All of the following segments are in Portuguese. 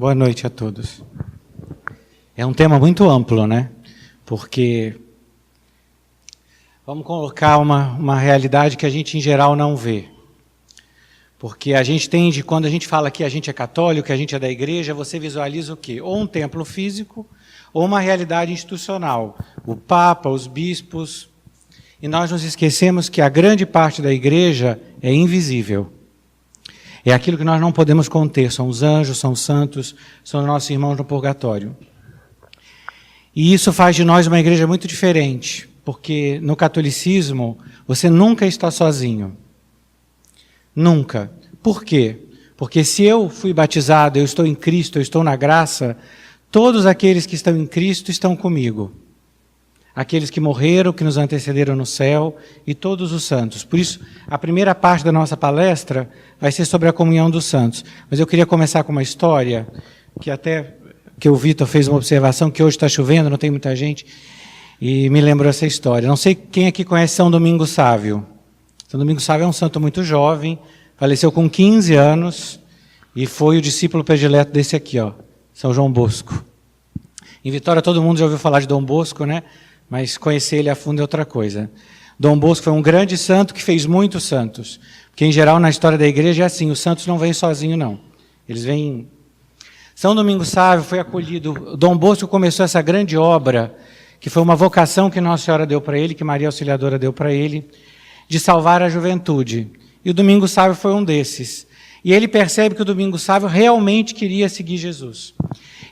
Boa noite a todos. É um tema muito amplo, né? Porque vamos colocar uma realidade que a gente, em geral, não vê. Porque a gente tende, quando a gente fala que a gente é católico, que a gente é da igreja, você visualiza o quê? Ou um templo físico, ou uma realidade institucional. O Papa, os bispos. E nós nos esquecemos que a grande parte da igreja é invisível. É aquilo que nós não podemos conter, são os anjos, são os santos, são os nossos irmãos no purgatório. E isso faz de nós uma igreja muito diferente, porque no catolicismo você nunca está sozinho. Nunca. Por quê? Porque se eu fui batizado, eu estou em Cristo, eu estou na graça, todos aqueles que estão em Cristo estão comigo. Aqueles que morreram, que nos antecederam no céu, e todos os santos. Por isso, a primeira parte da nossa palestra vai ser sobre a comunhão dos santos. Mas eu queria começar com uma história, que o Vitor fez uma observação, que hoje está chovendo, não tem muita gente, e me lembrou essa história. Não sei quem aqui conhece São Domingos Sávio. São Domingos Sávio é um santo muito jovem, faleceu com 15 anos, e foi o discípulo predileto desse aqui, ó, São João Bosco. Em Vitória todo mundo já ouviu falar de Dom Bosco, né? Mas conhecer ele a fundo é outra coisa. Dom Bosco foi um grande santo que fez muitos santos. Porque, em geral, na história da igreja é assim, os santos não vêm sozinhos, não. Eles vêm... São Domingos Sávio foi acolhido... Dom Bosco começou essa grande obra, que foi uma vocação que Nossa Senhora deu para ele, que Maria Auxiliadora deu para ele, de salvar a juventude. E o Domingos Sávio foi um desses. E ele percebe que o Domingos Sávio realmente queria seguir Jesus.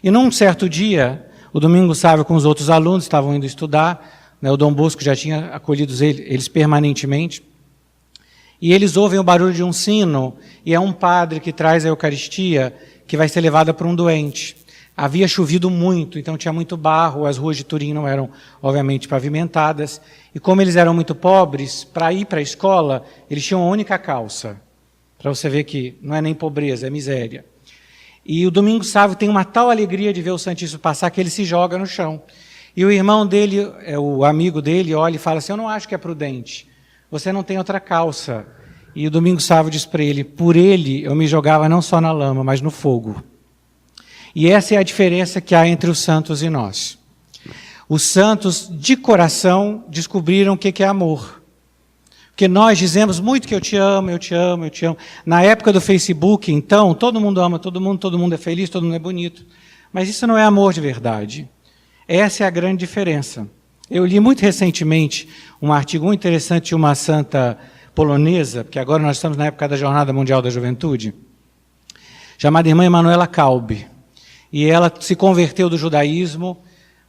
E num certo dia... O Domingos Sávio com os outros alunos estavam indo estudar, né, o Dom Bosco já tinha acolhido eles permanentemente, e eles ouvem o barulho de um sino, e é um padre que traz a Eucaristia, que vai ser levada para um doente. Havia chovido muito, então tinha muito barro, as ruas de Turim não eram, obviamente, pavimentadas, e como eles eram muito pobres, para ir para a escola, eles tinham uma única calça, para você ver que não é nem pobreza, é miséria. E o Domingos Sávio tem uma tal alegria de ver o Santíssimo passar que ele se joga no chão. E o irmão dele, o amigo dele, olha e fala assim, eu não acho que é prudente, você não tem outra calça. E o Domingos Sávio diz para ele, por ele eu me jogava não só na lama, mas no fogo. E essa é a diferença que há entre os santos e nós. Os santos, de coração, descobriram o que é amor. Porque nós dizemos muito que eu te amo, eu te amo, eu te amo. Na época do Facebook, então, todo mundo ama todo mundo é feliz, todo mundo é bonito. Mas isso não é amor de verdade. Essa é a grande diferença. Eu li muito recentemente um artigo muito interessante de uma santa polonesa, porque agora nós estamos na época da Jornada Mundial da Juventude, chamada Irmã Emanuela Kalb. E ela se converteu do judaísmo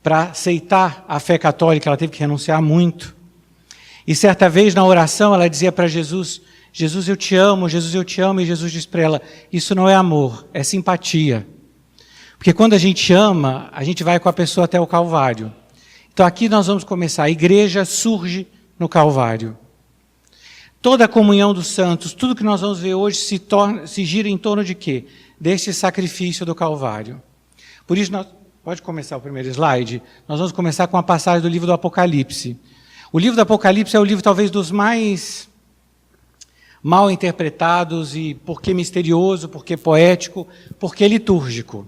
para aceitar a fé católica, ela teve que renunciar muito. E certa vez, na oração, ela dizia para Jesus, Jesus, eu te amo, Jesus, eu te amo. E Jesus diz para ela, isso não é amor, é simpatia. Porque quando a gente ama, a gente vai com a pessoa até o Calvário. Então aqui nós vamos começar. A igreja surge no Calvário. Toda a comunhão dos santos, tudo que nós vamos ver hoje se gira em torno de quê? Deste sacrifício do Calvário. Por isso, pode começar o primeiro slide? Nós vamos começar com a passagem do livro do Apocalipse. O livro do Apocalipse é o livro talvez dos mais mal interpretados, e porque misterioso, porque poético, porque litúrgico.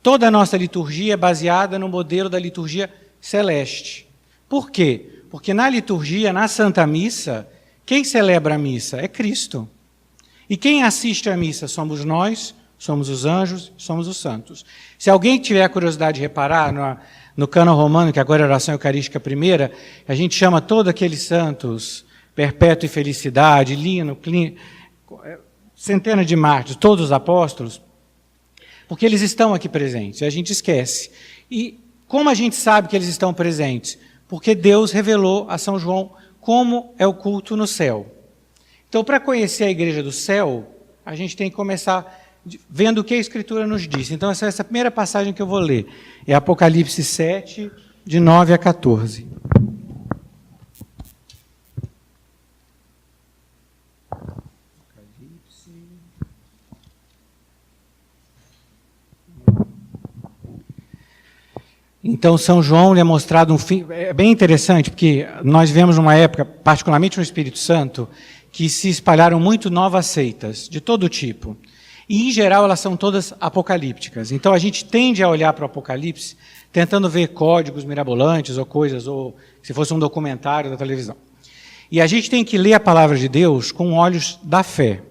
Toda a nossa liturgia é baseada no modelo da liturgia celeste. Por quê? Porque na liturgia, na Santa Missa, quem celebra a missa é Cristo. E quem assiste à missa somos nós, somos os anjos, somos os santos. Se alguém tiver a curiosidade de reparar no cânon romano, que agora é a oração eucarística primeira, a gente chama todos aqueles santos, Perpétuo e Felicidade, Lino, centenas de mártires, todos os apóstolos, porque eles estão aqui presentes, e a gente esquece. E como a gente sabe que eles estão presentes? Porque Deus revelou a São João como é o culto no céu. Então, para conhecer a igreja do céu, a gente tem que começar vendo o que a Escritura nos diz. Então, essa é a primeira passagem que eu vou ler. É Apocalipse 7, de 9 a 14. Então, São João lhe é mostrado um fim... É bem interessante, porque nós vivemos numa época, particularmente no Espírito Santo, que se espalharam muito novas seitas, de todo tipo. E, em geral, elas são todas apocalípticas. Então, a gente tende a olhar para o Apocalipse tentando ver códigos mirabolantes ou coisas, ou se fosse um documentário da televisão. E a gente tem que ler a palavra de Deus com olhos da fé.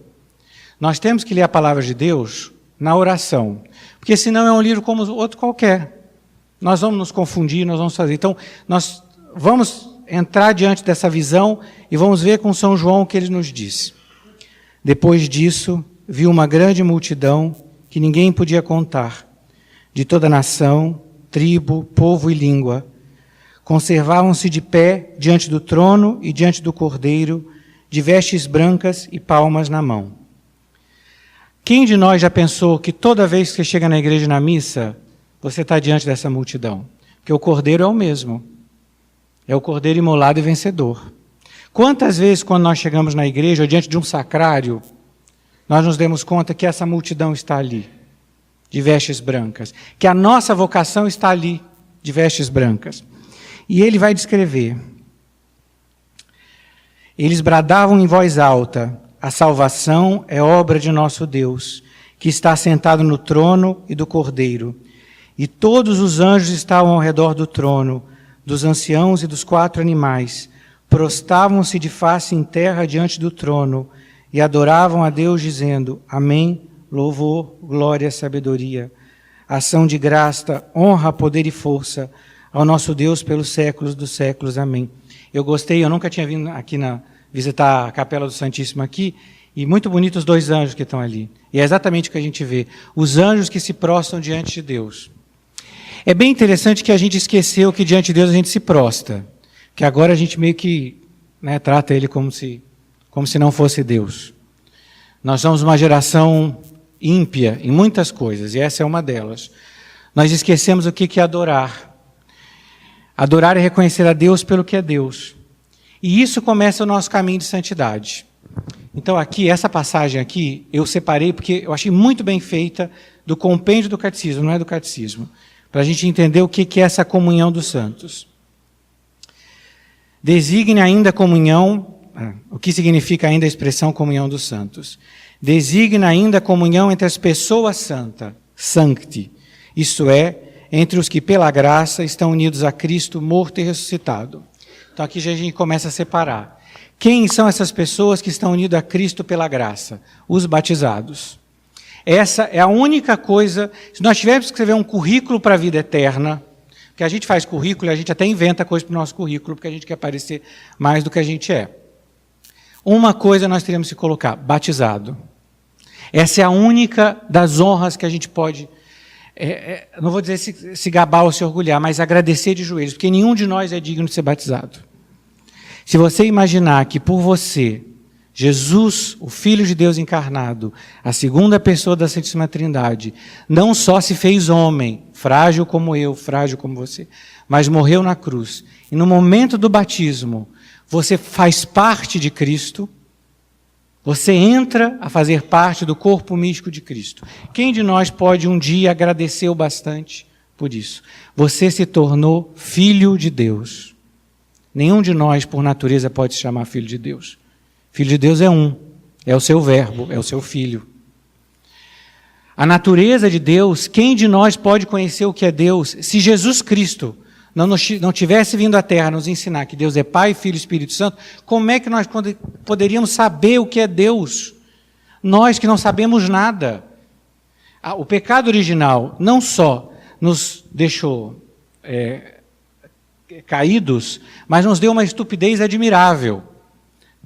Nós temos que ler a palavra de Deus na oração, porque senão é um livro como outro qualquer. Nós vamos nos confundir, nós vamos fazer. Então, nós vamos entrar diante dessa visão e vamos ver com São João o que ele nos disse. Depois disso, viu uma grande multidão que ninguém podia contar, de toda nação, tribo, povo e língua. Conservavam-se de pé diante do trono e diante do Cordeiro, de vestes brancas e palmas na mão. Quem de nós já pensou que toda vez que você chega na igreja na missa, você está diante dessa multidão? Porque o Cordeiro é o mesmo. É o Cordeiro imolado e vencedor. Quantas vezes, quando nós chegamos na igreja, ou diante de um sacrário, nós nos demos conta que essa multidão está ali, de vestes brancas, que a nossa vocação está ali, de vestes brancas. E ele vai descrever. Eles bradavam em voz alta: a salvação é obra de nosso Deus, que está sentado no trono e do Cordeiro. E todos os anjos estavam ao redor do trono, dos anciãos e dos 4 animais, prostavam-se de face em terra diante do trono e adoravam a Deus, dizendo: Amém, louvor, glória, sabedoria, ação de graça, honra, poder e força ao nosso Deus pelos séculos dos séculos. Amém. Eu gostei, eu nunca tinha vindo aqui visitar a Capela do Santíssimo aqui, e muito bonitos os 2 anjos que estão ali. E é exatamente o que a gente vê, os anjos que se prostram diante de Deus. É bem interessante que a gente esqueceu que diante de Deus a gente se prostra, que agora a gente meio que trata ele como se não fosse Deus. Nós somos uma geração ímpia em muitas coisas, e essa é uma delas. Nós esquecemos o que é adorar. Adorar é reconhecer a Deus pelo que é Deus. E isso começa o nosso caminho de santidade. Então aqui, essa passagem aqui, eu separei porque eu achei muito bem feita do compêndio do catecismo, não é do catecismo, para a gente entender o que é essa comunhão dos santos. Designe ainda a comunhão, o que significa ainda a expressão comunhão dos santos. Designa ainda a comunhão entre as pessoas santas, sancti, isto é, entre os que pela graça estão unidos a Cristo morto e ressuscitado. Então aqui já a gente começa a separar. Quem são essas pessoas que estão unidas a Cristo pela graça? Os batizados. Essa é a única coisa, se nós tivermos que escrever um currículo para a vida eterna, porque a gente faz currículo e a gente até inventa coisa para o nosso currículo, porque a gente quer parecer mais do que a gente é. Uma coisa nós teríamos que colocar: batizado. Essa é a única das honras que a gente pode, não vou dizer se gabar ou se orgulhar, mas agradecer de joelhos, porque nenhum de nós é digno de ser batizado. Se você imaginar que por você, Jesus, o Filho de Deus encarnado, a segunda pessoa da Santíssima Trindade, não só se fez homem, frágil como eu, frágil como você, mas morreu na cruz, e no momento do batismo, você faz parte de Cristo, você entra a fazer parte do corpo místico de Cristo. Quem de nós pode um dia agradecer o bastante por isso? Você se tornou filho de Deus. Nenhum de nós, por natureza, pode se chamar filho de Deus. Filho de Deus é um, é o seu verbo, é o seu filho. A natureza de Deus, quem de nós pode conhecer o que é Deus? Se Jesus Cristo não tivesse vindo à Terra nos ensinar que Deus é Pai, Filho e Espírito Santo, como é que nós poderíamos saber o que é Deus? Nós que não sabemos nada. O pecado original não só nos deixou caídos, mas nos deu uma estupidez admirável.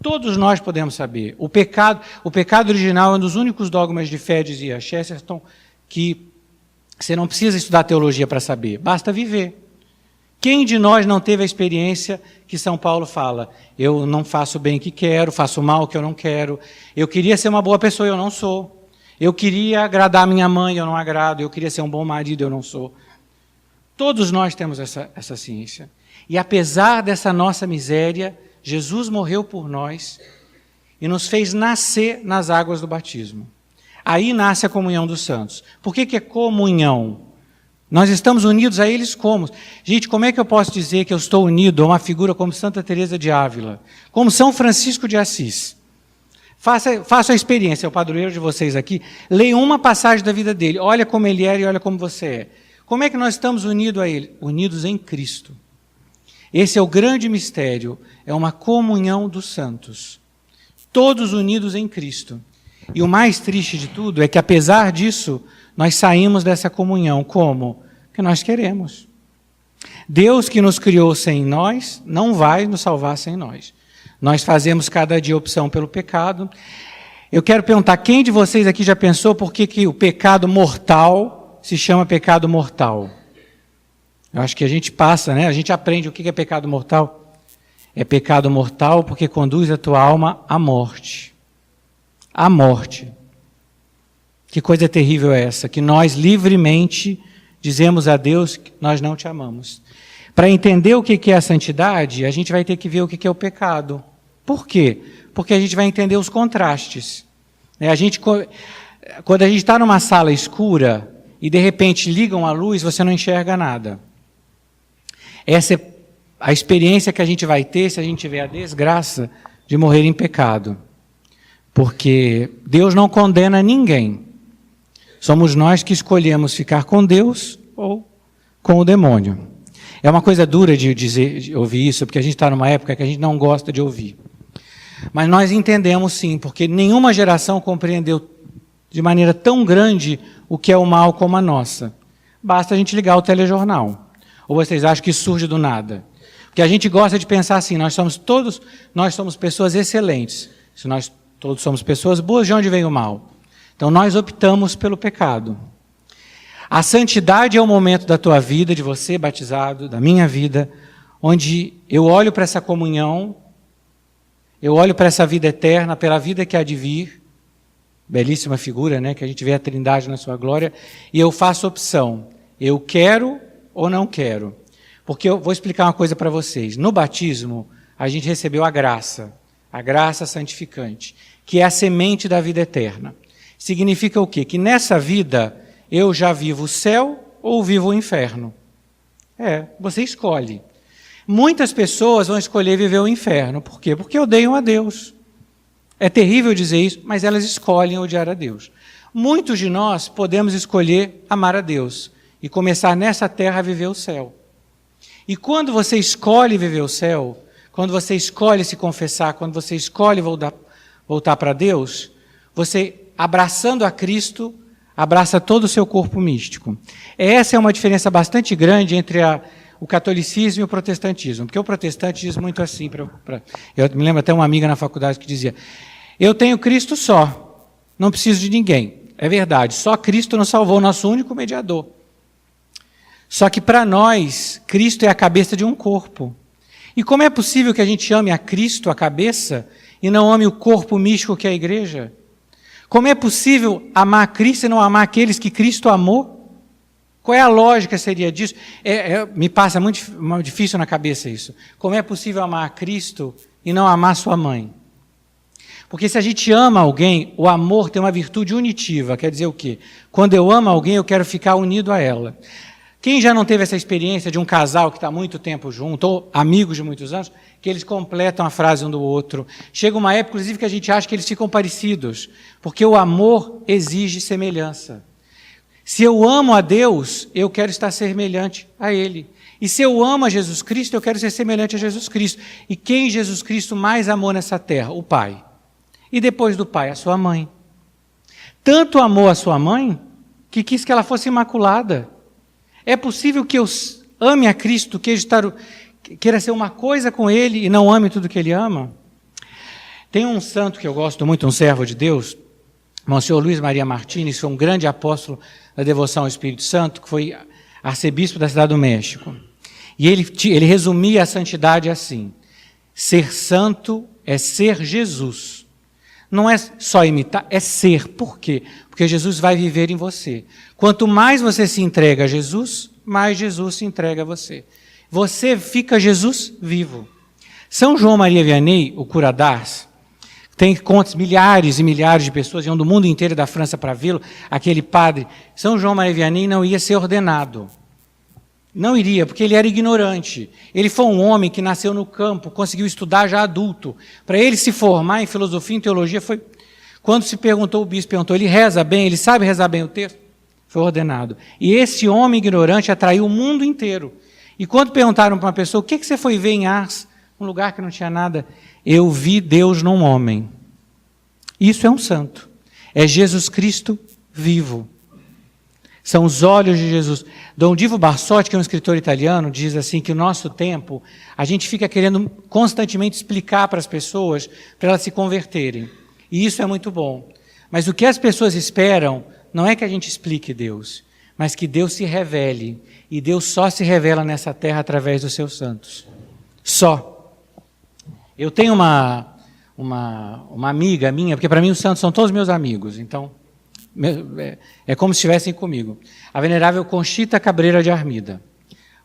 Todos nós podemos saber. O pecado original é um dos únicos dogmas de fé, dizia Chesterton, que você não precisa estudar teologia para saber, basta viver. Quem de nós não teve a experiência que São Paulo fala? Eu não faço bem o que quero, faço mal o que eu não quero. Eu queria ser uma boa pessoa, eu não sou. Eu queria agradar minha mãe, eu não agrado. Eu queria ser um bom marido, eu não sou. Todos nós temos essa ciência. E apesar dessa nossa miséria, Jesus morreu por nós e nos fez nascer nas águas do batismo. Aí nasce a comunhão dos santos. Por que é comunhão? Nós estamos unidos a eles como? Gente, como é que eu posso dizer que eu estou unido a uma figura como Santa Teresa de Ávila, como São Francisco de Assis? Faça a experiência, é o padroeiro de vocês aqui. Leia uma passagem da vida dele. Olha como ele era e olha como você é. Como é que nós estamos unidos a ele? Unidos em Cristo. Esse é o grande mistério. É uma comunhão dos santos. Todos unidos em Cristo. E o mais triste de tudo é que, apesar disso, nós saímos dessa comunhão. Como? Porque nós queremos. Deus que nos criou sem nós, não vai nos salvar sem nós. Nós fazemos cada dia opção pelo pecado. Eu quero perguntar, quem de vocês aqui já pensou por que o pecado mortal se chama pecado mortal? Eu acho que a gente passa, né? A gente aprende o que é pecado mortal. É pecado mortal porque conduz a tua alma à morte. À morte. Que coisa terrível é essa? Que nós livremente dizemos a Deus que nós não te amamos. Para entender o que é a santidade, a gente vai ter que ver o que é o pecado. Por quê? Porque a gente vai entender os contrastes. Quando a gente está numa sala escura e de repente ligam a luz, você não enxerga nada. Essa é a experiência que a gente vai ter se a gente tiver a desgraça de morrer em pecado. Porque Deus não condena ninguém. Somos nós que escolhemos ficar com Deus ou com o demônio. É uma coisa dura de ouvir isso, porque a gente está numa época que a gente não gosta de ouvir. Mas nós entendemos sim, porque nenhuma geração compreendeu de maneira tão grande o que é o mal como a nossa. Basta a gente ligar o telejornal. Ou vocês acham que isso surge do nada? Porque a gente gosta de pensar assim, nós somos pessoas excelentes. Se nós todos somos pessoas boas, de onde vem o mal? Então nós optamos pelo pecado. A santidade é o momento da tua vida, de você batizado, da minha vida, onde eu olho para essa comunhão, eu olho para essa vida eterna, pela vida que há de vir, belíssima figura, né, que a gente vê a Trindade na sua glória, e eu faço opção, eu quero ou não quero. Porque eu vou explicar uma coisa para vocês. No batismo, a gente recebeu a graça santificante, que é a semente da vida eterna. Significa o quê? Que nessa vida eu já vivo o céu ou vivo o inferno. Você escolhe. Muitas pessoas vão escolher viver o inferno. Por quê? Porque odeiam a Deus. É terrível dizer isso, mas elas escolhem odiar a Deus. Muitos de nós podemos escolher amar a Deus e começar nessa terra a viver o céu. E quando você escolhe viver o céu, quando você escolhe se confessar, quando você escolhe voltar para Deus, você, abraçando a Cristo, abraça todo o seu corpo místico. Essa é uma diferença bastante grande entre o catolicismo e o protestantismo, porque o protestante diz muito assim, eu me lembro até uma amiga na faculdade que dizia, eu tenho Cristo só, não preciso de ninguém. É verdade, só Cristo nos salvou, nosso único mediador. Só que para nós, Cristo é a cabeça de um corpo. E como é possível que a gente ame a Cristo, a cabeça, e não ame o corpo místico que é a igreja? Como é possível amar a Cristo e não amar aqueles que Cristo amou? Qual é a lógica seria disso? Me passa muito difícil na cabeça isso. Como é possível amar a Cristo e não amar sua mãe? Porque se a gente ama alguém, o amor tem uma virtude unitiva. Quer dizer o quê? Quando eu amo alguém, eu quero ficar unido a ela. Quem já não teve essa experiência de um casal que está há muito tempo junto, ou amigos de muitos anos, que eles completam a frase um do outro. Chega uma época, inclusive, que a gente acha que eles ficam parecidos, porque o amor exige semelhança. Se eu amo a Deus, eu quero estar semelhante a Ele. E se eu amo a Jesus Cristo, eu quero ser semelhante a Jesus Cristo. E quem Jesus Cristo mais amou nessa terra? O Pai. E depois do Pai, a sua mãe. Tanto amou a sua mãe, que quis que ela fosse imaculada. É possível que eu ame a Cristo, queira ser uma coisa com Ele e não ame tudo que Ele ama? Tem um santo que eu gosto muito, um servo de Deus, Monsenhor Luiz Maria Martins, que foi um grande apóstolo da devoção ao Espírito Santo, que foi arcebispo da Cidade do México. E ele resumia a santidade assim: ser santo é ser Jesus. Não é só imitar, é ser. Por quê? Porque Jesus vai viver em você. Quanto mais você se entrega a Jesus, mais Jesus se entrega a você. Você fica Jesus vivo. São João Maria Vianney, o cura d'Ars, tem contos, milhares e milhares de pessoas iam do mundo inteiro da França para vê-lo, aquele padre. São João Maria Vianney não ia ser ordenado. Não iria, porque ele era ignorante. Ele foi um homem que nasceu no campo, conseguiu estudar já adulto. Para ele se formar em filosofia e em teologia foi Quando se perguntou, o bispo perguntou, ele reza bem, ele sabe rezar bem o texto? Foi ordenado. E esse homem ignorante atraiu o mundo inteiro. E quando perguntaram para uma pessoa, o que você foi ver em Ars, um lugar que não tinha nada? Eu vi Deus num homem. Isso é um santo. É Jesus Cristo vivo. São os olhos de Jesus. Dom Divo Barsotti, que é um escritor italiano, diz assim que o nosso tempo, a gente fica querendo constantemente explicar para as pessoas, para elas se converterem. E isso é muito bom. Mas o que as pessoas esperam não é que a gente explique Deus, mas que Deus se revele. E Deus só se revela nessa terra através dos seus santos. Só. Eu tenho uma amiga minha, porque para mim os santos são todos meus amigos, então é como se estivessem comigo. A venerável Conchita Cabreira de Armida.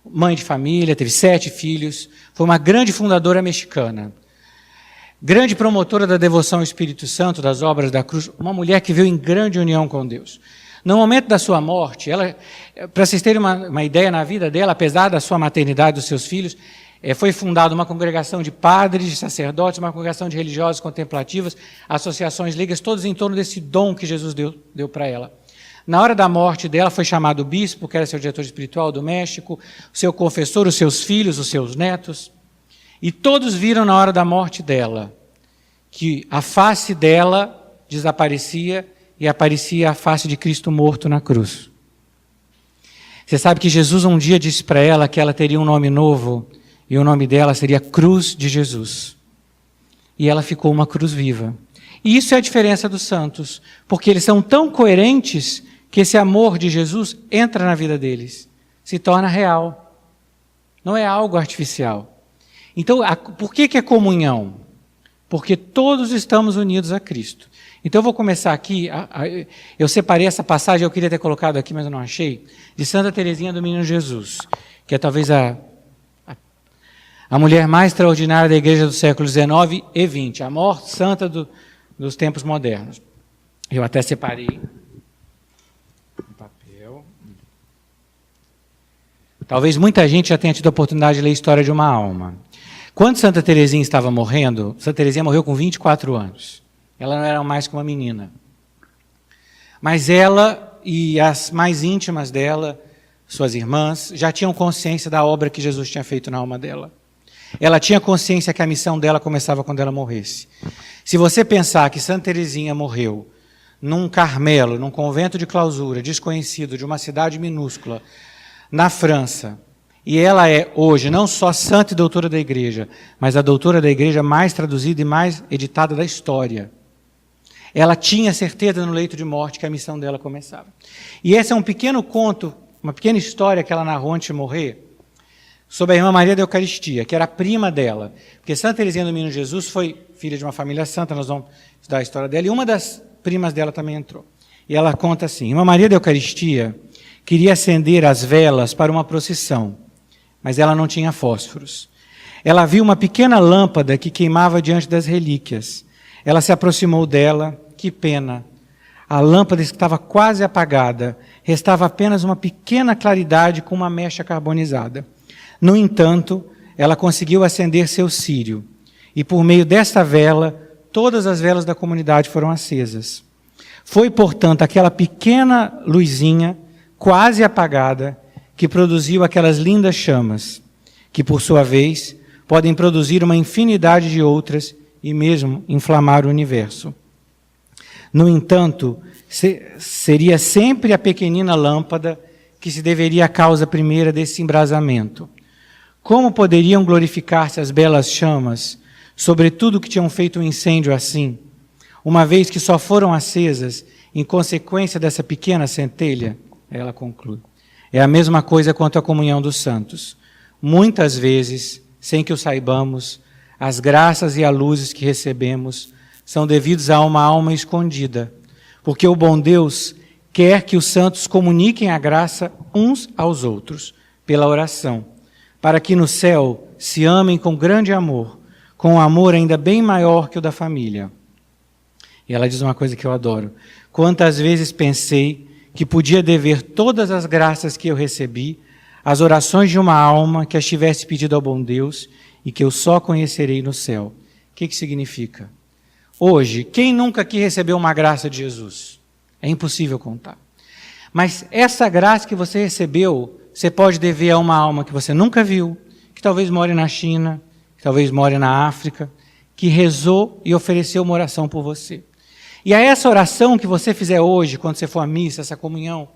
Mãe de família, teve 7 filhos, foi uma grande fundadora mexicana. Grande promotora da devoção ao Espírito Santo, das obras da cruz, uma mulher que veio em grande união com Deus. No momento da sua morte, para vocês terem uma ideia na vida dela, apesar da sua maternidade, dos seus filhos, foi fundada uma congregação de padres, de sacerdotes, uma congregação de religiosos contemplativas, associações, ligas, todos em torno desse dom que Jesus deu para ela. Na hora da morte dela, foi chamado o bispo, que era seu diretor espiritual do México, o seu confessor, os seus filhos, os seus netos. E todos viram na hora da morte dela que a face dela desaparecia e aparecia a face de Cristo morto na cruz. Você sabe que Jesus um dia disse para ela que ela teria um nome novo e o nome dela seria Cruz de Jesus. E ela ficou uma cruz viva. E isso é a diferença dos santos, porque eles são tão coerentes que esse amor de Jesus entra na vida deles, se torna real. Não é algo artificial. Então, por que é comunhão? Porque todos estamos unidos a Cristo. Então, eu vou começar aqui, eu separei essa passagem, eu queria ter colocado aqui, mas eu não achei, de Santa Teresinha do Menino Jesus, que é talvez a mulher mais extraordinária da igreja do século XIX e XX, a maior santa dos tempos modernos. Eu até separei um papel. Talvez muita gente já tenha tido a oportunidade de ler a História de uma Alma. Quando Santa Teresinha estava morrendo, Santa Teresinha morreu com 24 anos. Ela não era mais que uma menina. Mas ela e as mais íntimas dela, suas irmãs, já tinham consciência da obra que Jesus tinha feito na alma dela. Ela tinha consciência que a missão dela começava quando ela morresse. Se você pensar que Santa Teresinha morreu num Carmelo, num convento de clausura, desconhecido, de uma cidade minúscula, na França, e ela é hoje não só santa e doutora da igreja, mas a doutora da igreja mais traduzida e mais editada da história. Ela tinha certeza no leito de morte que a missão dela começava. E esse é um pequeno conto, uma pequena história que ela narrou antes de morrer, sobre a irmã Maria da Eucaristia, que era prima dela. Porque Santa Teresinha do Menino Jesus foi filha de uma família santa, nós vamos estudar a história dela, e uma das primas dela também entrou. E ela conta assim, irmã Maria da Eucaristia queria acender as velas para uma procissão, mas ela não tinha fósforos. Ela viu uma pequena lâmpada que queimava diante das relíquias. Ela se aproximou dela, que pena. A lâmpada estava quase apagada, restava apenas uma pequena claridade com uma mecha carbonizada. No entanto, ela conseguiu acender seu círio, e por meio desta vela, todas as velas da comunidade foram acesas. Foi, portanto, aquela pequena luzinha, quase apagada, que produziu aquelas lindas chamas, que, por sua vez, podem produzir uma infinidade de outras e mesmo inflamar o universo. No entanto, seria sempre a pequenina lâmpada que se deveria à causa primeira desse embrasamento. Como poderiam glorificar-se as belas chamas, sobretudo que tinham feito um incêndio assim, uma vez que só foram acesas em consequência dessa pequena centelha? Ela conclui. É a mesma coisa quanto à comunhão dos santos. Muitas vezes, sem que o saibamos, as graças e as luzes que recebemos são devidos a uma alma escondida, porque o bom Deus quer que os santos comuniquem a graça uns aos outros, pela oração, para que no céu se amem com grande amor, com um amor ainda bem maior que o da família. E ela diz uma coisa que eu adoro. Quantas vezes pensei que podia dever todas as graças que eu recebi às orações de uma alma que as tivesse pedido ao bom Deus e que eu só conhecerei no céu. O que significa? Hoje, quem nunca aqui recebeu uma graça de Jesus? É impossível contar. Mas essa graça que você recebeu, você pode dever a uma alma que você nunca viu, que talvez more na China, que talvez more na África, que rezou e ofereceu uma oração por você. E a essa oração que você fizer hoje, quando você for à missa, essa comunhão,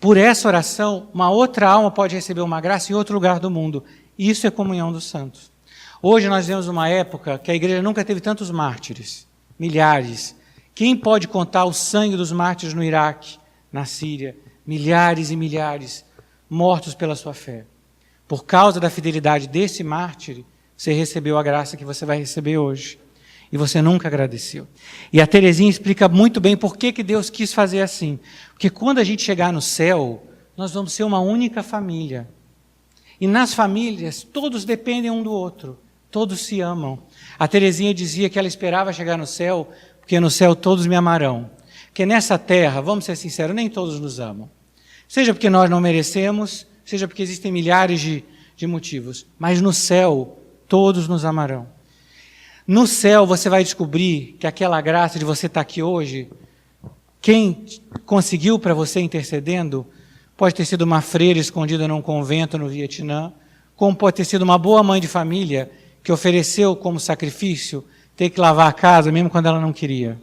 por essa oração, uma outra alma pode receber uma graça em outro lugar do mundo. Isso é comunhão dos santos. Hoje nós vemos uma época que a igreja nunca teve tantos mártires, milhares. Quem pode contar o sangue dos mártires no Iraque, na Síria? Milhares e milhares mortos pela sua fé. Por causa da fidelidade desse mártir, você recebeu a graça que você vai receber hoje. E você nunca agradeceu. E a Teresinha explica muito bem por que Deus quis fazer assim. Porque quando a gente chegar no céu, nós vamos ser uma única família. E nas famílias, todos dependem um do outro. Todos se amam. A Teresinha dizia que ela esperava chegar no céu, porque no céu todos me amarão. Porque nessa terra, vamos ser sinceros, nem todos nos amam. Seja porque nós não merecemos, seja porque existem milhares de motivos. Mas no céu, todos nos amarão. No céu você vai descobrir que aquela graça de você estar aqui hoje, quem conseguiu para você intercedendo, pode ter sido uma freira escondida num convento no Vietnã, como pode ter sido uma boa mãe de família que ofereceu como sacrifício ter que lavar a casa mesmo quando ela não queria.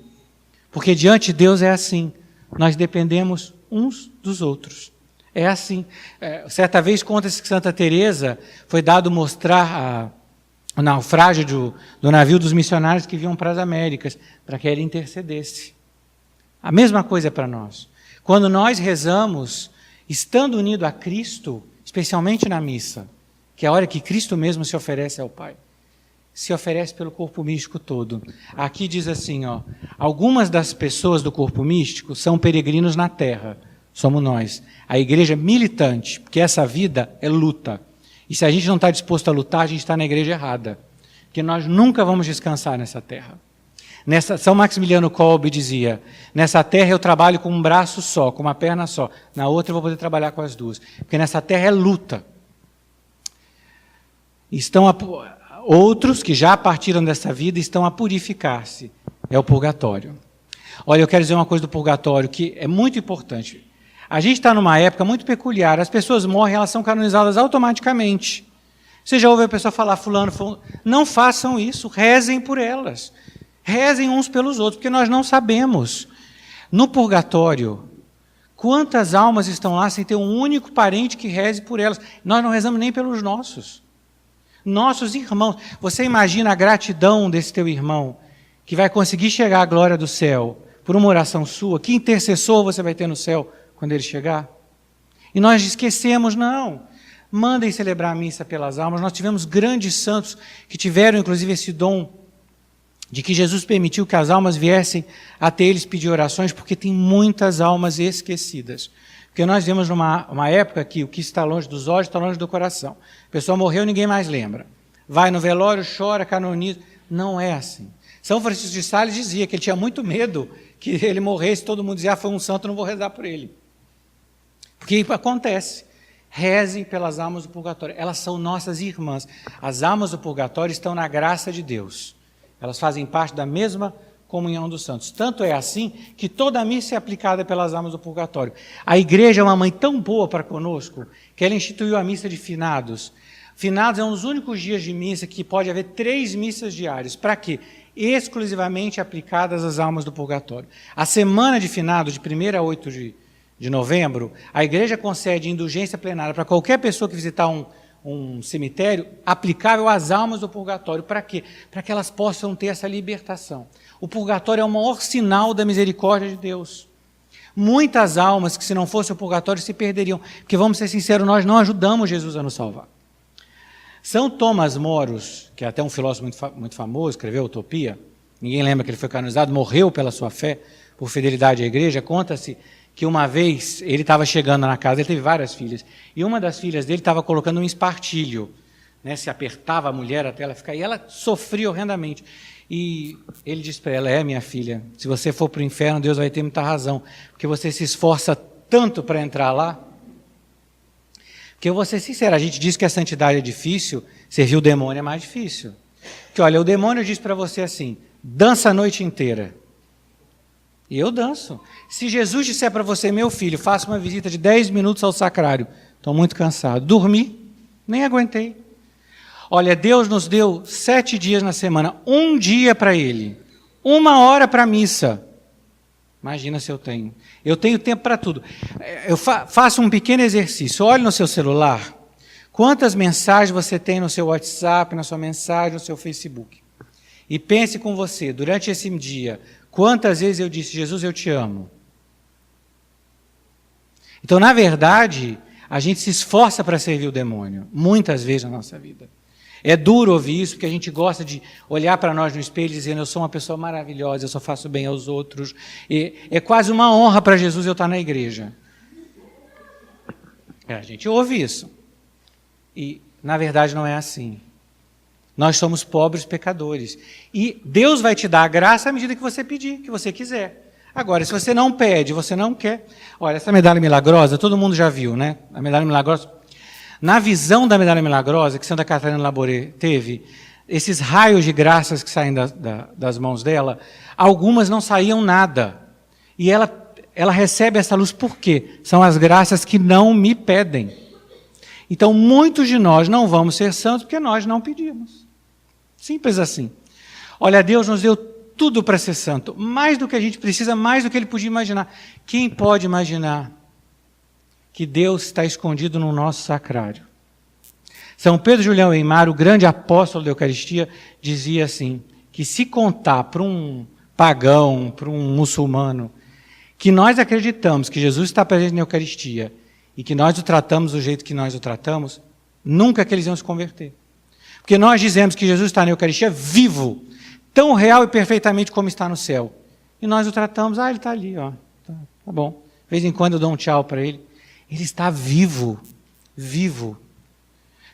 Porque diante de Deus é assim, nós dependemos uns dos outros. É assim. Certa vez conta-se que Santa Teresa foi dado mostrar o naufrágio do navio dos missionários que vinham para as Américas, para que ele intercedesse. A mesma coisa é para nós. Quando nós rezamos, estando unido a Cristo, especialmente na missa, que é a hora que Cristo mesmo se oferece ao Pai, se oferece pelo corpo místico todo. Aqui diz assim, algumas das pessoas do corpo místico são peregrinos na terra, somos nós. A igreja militante, porque essa vida é luta. E se a gente não está disposto a lutar, a gente está na igreja errada. Porque nós nunca vamos descansar nessa terra. São Maximiliano Kolbe dizia, nessa terra eu trabalho com um braço só, com uma perna só. Na outra eu vou poder trabalhar com as duas. Porque nessa terra é luta. Outros que já partiram dessa vida estão a purificar-se. É o purgatório. Olha, eu quero dizer uma coisa do purgatório que é muito importante. A gente está numa época muito peculiar. As pessoas morrem, elas são canonizadas automaticamente. Você já ouviu a pessoa falar, fulano, não façam isso, rezem por elas. Rezem uns pelos outros, porque nós não sabemos. No purgatório, quantas almas estão lá sem ter um único parente que reze por elas? Nós não rezamos nem pelos nossos. Nossos irmãos. Você imagina a gratidão desse teu irmão, que vai conseguir chegar à glória do céu, por uma oração sua? Que intercessor você vai ter no céu quando ele chegar? E nós esquecemos, não. Mandem celebrar a missa pelas almas. Nós tivemos grandes santos que tiveram, inclusive, esse dom de que Jesus permitiu que as almas viessem até eles pedir orações, porque tem muitas almas esquecidas. Porque nós vemos uma época que o que está longe dos olhos está longe do coração. A pessoa morreu, ninguém mais lembra. Vai no velório, chora, canoniza. Não é assim. São Francisco de Sales dizia que ele tinha muito medo que ele morresse, todo mundo dizia, foi um santo, não vou rezar por ele. Porque acontece. Rezem pelas almas do purgatório. Elas são nossas irmãs. As almas do purgatório estão na graça de Deus. Elas fazem parte da mesma comunhão dos santos. Tanto é assim que toda a missa é aplicada pelas almas do purgatório. A igreja é uma mãe tão boa para conosco que ela instituiu a missa de finados. Finados é um dos únicos dias de missa que pode haver 3 missas diárias. Para quê? Exclusivamente aplicadas às almas do purgatório. A semana de finados, de 1º a 8 de novembro, a igreja concede indulgência plenária para qualquer pessoa que visitar um cemitério, aplicável às almas do purgatório. Para quê? Para que elas possam ter essa libertação. O purgatório é o maior sinal da misericórdia de Deus. Muitas almas que, se não fosse o purgatório, se perderiam. Porque, vamos ser sinceros, nós não ajudamos Jesus a nos salvar. São Tomás Moros, que é até um filósofo muito famoso, escreveu Utopia, ninguém lembra que ele foi canonizado, morreu pela sua fé, por fidelidade à igreja. Conta-se que uma vez ele estava chegando na casa, ele teve várias filhas, e uma das filhas dele estava colocando um espartilho, né, se apertava a mulher até ela ficar, e ela sofria horrendamente. E ele disse para ela, minha filha, se você for para o inferno, Deus vai ter muita razão, porque você se esforça tanto para entrar lá. Porque eu vou ser sincero, a gente diz que a santidade é difícil, servir o demônio é mais difícil. Que olha, o demônio diz para você assim, dança a noite inteira. E eu danço. Se Jesus disser para você, meu filho, faça uma visita de 10 minutos ao sacrário, estou muito cansado, dormi, nem aguentei. Olha, Deus nos deu 7 dias na semana, 1 dia para Ele, 1 hora para a missa. Imagina se eu tenho. Eu tenho tempo para tudo. Eu faço um pequeno exercício. Olhe no seu celular. Quantas mensagens você tem no seu WhatsApp, na sua mensagem, no seu Facebook. E pense com você, durante esse dia, quantas vezes eu disse, Jesus, eu te amo. Então, na verdade, a gente se esforça para servir o demônio. Muitas vezes na nossa vida. É duro ouvir isso, porque a gente gosta de olhar para nós no espelho dizendo, eu sou uma pessoa maravilhosa, eu só faço bem aos outros. E é quase uma honra para Jesus eu estar na igreja. A gente ouve isso. E, na verdade, não é assim. Nós somos pobres pecadores. E Deus vai te dar a graça à medida que você pedir, que você quiser. Agora, se você não pede, você não quer... Olha, essa medalha milagrosa, todo mundo já viu, né? A medalha milagrosa... Na visão da medalha milagrosa, que Santa Catarina Labouré teve, esses raios de graças que saem das mãos dela, algumas não saíam nada. E ela recebe essa luz por quê? São as graças que não me pedem. Então, muitos de nós não vamos ser santos porque nós não pedimos. Simples assim. Olha, Deus nos deu tudo para ser santo. Mais do que a gente precisa, mais do que Ele podia imaginar. Quem pode imaginar que Deus está escondido no nosso sacrário? São Pedro Julião Eymar, o grande apóstolo da Eucaristia, dizia assim, que se contar para um pagão, para um muçulmano, que nós acreditamos que Jesus está presente na Eucaristia e que nós o tratamos do jeito que nós o tratamos, nunca que eles iam se converter. Porque nós dizemos que Jesus está na Eucaristia vivo, tão real e perfeitamente como está no céu. E nós o tratamos, ele está ali, ó, tá bom. De vez em quando eu dou um tchau para ele. Ele está vivo, vivo.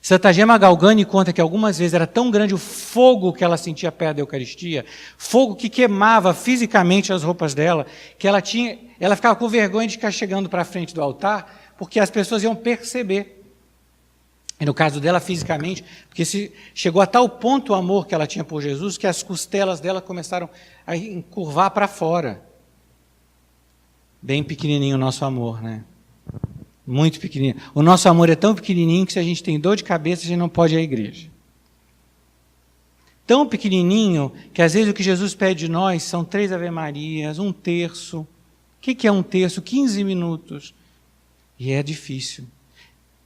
Santa Gema Galgani conta que algumas vezes era tão grande o fogo que ela sentia perto da Eucaristia, fogo que queimava fisicamente as roupas dela, que ela ficava com vergonha de ficar chegando para a frente do altar, porque as pessoas iam perceber. E no caso dela, fisicamente, porque chegou a tal ponto o amor que ela tinha por Jesus, que as costelas dela começaram a encurvar para fora. Bem pequenininho o nosso amor, né? Muito pequenininho. O nosso amor é tão pequenininho que se a gente tem dor de cabeça, a gente não pode ir à igreja. Tão pequenininho que às vezes o que Jesus pede de nós são 3 Ave-Marias, 1/3. O que é 1/3? 15 minutos. E é difícil.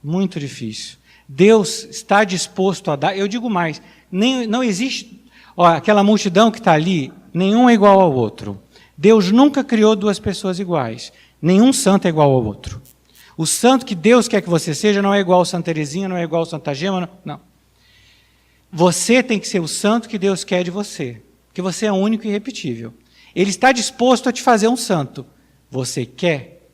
Muito difícil. Deus está disposto a dar. Eu digo mais, não existe... aquela multidão que está ali, nenhum é igual ao outro. Deus nunca criou 2 pessoas iguais. Nenhum santo é igual ao outro. O santo que Deus quer que você seja não é igual a Santa Teresinha, não é igual a Santa Gema, não. Você tem que ser o santo que Deus quer de você, porque você é único e irrepetível. Ele está disposto a te fazer um santo. Você quer?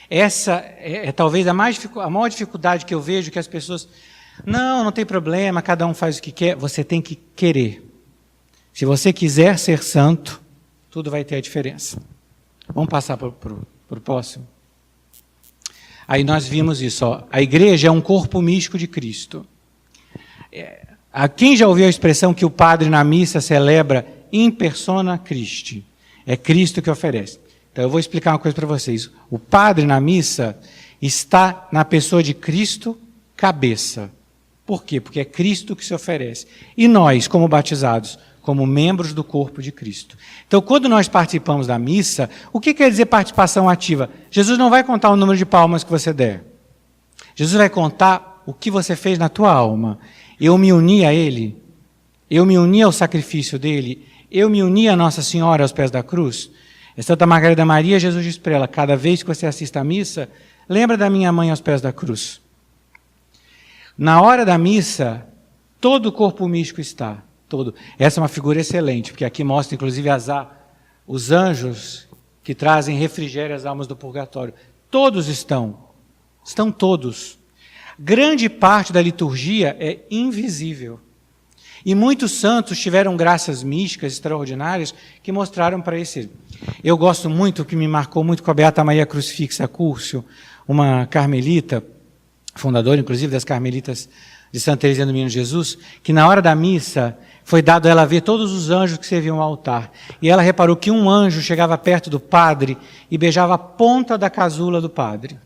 Essa é talvez a maior dificuldade que eu vejo, que as pessoas... Não tem problema, cada um faz o que quer. Você tem que querer. Se você quiser ser santo, tudo vai ter a diferença. Vamos passar para o próximo. Aí nós vimos isso. A igreja é um corpo místico de Cristo. Quem já ouviu a expressão que o padre na missa celebra in persona Christi? É Cristo que oferece. Então eu vou explicar uma coisa para vocês. O padre na missa está na pessoa de Cristo, cabeça. Por quê? Porque é Cristo que se oferece. E nós, como batizados, como membros do corpo de Cristo. Então, quando nós participamos da missa, o que quer dizer participação ativa? Jesus não vai contar o número de palmas que você der. Jesus vai contar o que você fez na tua alma. Eu me uni a Ele, eu me uni ao sacrifício dEle, eu me uni a Nossa Senhora aos pés da cruz. Santa Margarida Maria, Jesus diz para ela, cada vez que você assista à missa, lembra da minha mãe aos pés da cruz. Na hora da missa, todo o corpo místico está. Todo. Essa é uma figura excelente, porque aqui mostra, inclusive, os anjos que trazem refrigério às almas do purgatório. Todos estão todos. Grande parte da liturgia é invisível. E muitos santos tiveram graças místicas extraordinárias que mostraram para esse. Eu gosto muito, o que me marcou muito com a Beata Maria Crucifixa Curcio, uma carmelita, fundadora, inclusive, das Carmelitas de Santa Teresinha do Menino Jesus, que na hora da missa foi dado a ela ver todos os anjos que serviam ao altar. E ela reparou que um anjo chegava perto do padre e beijava a ponta da casula do padre.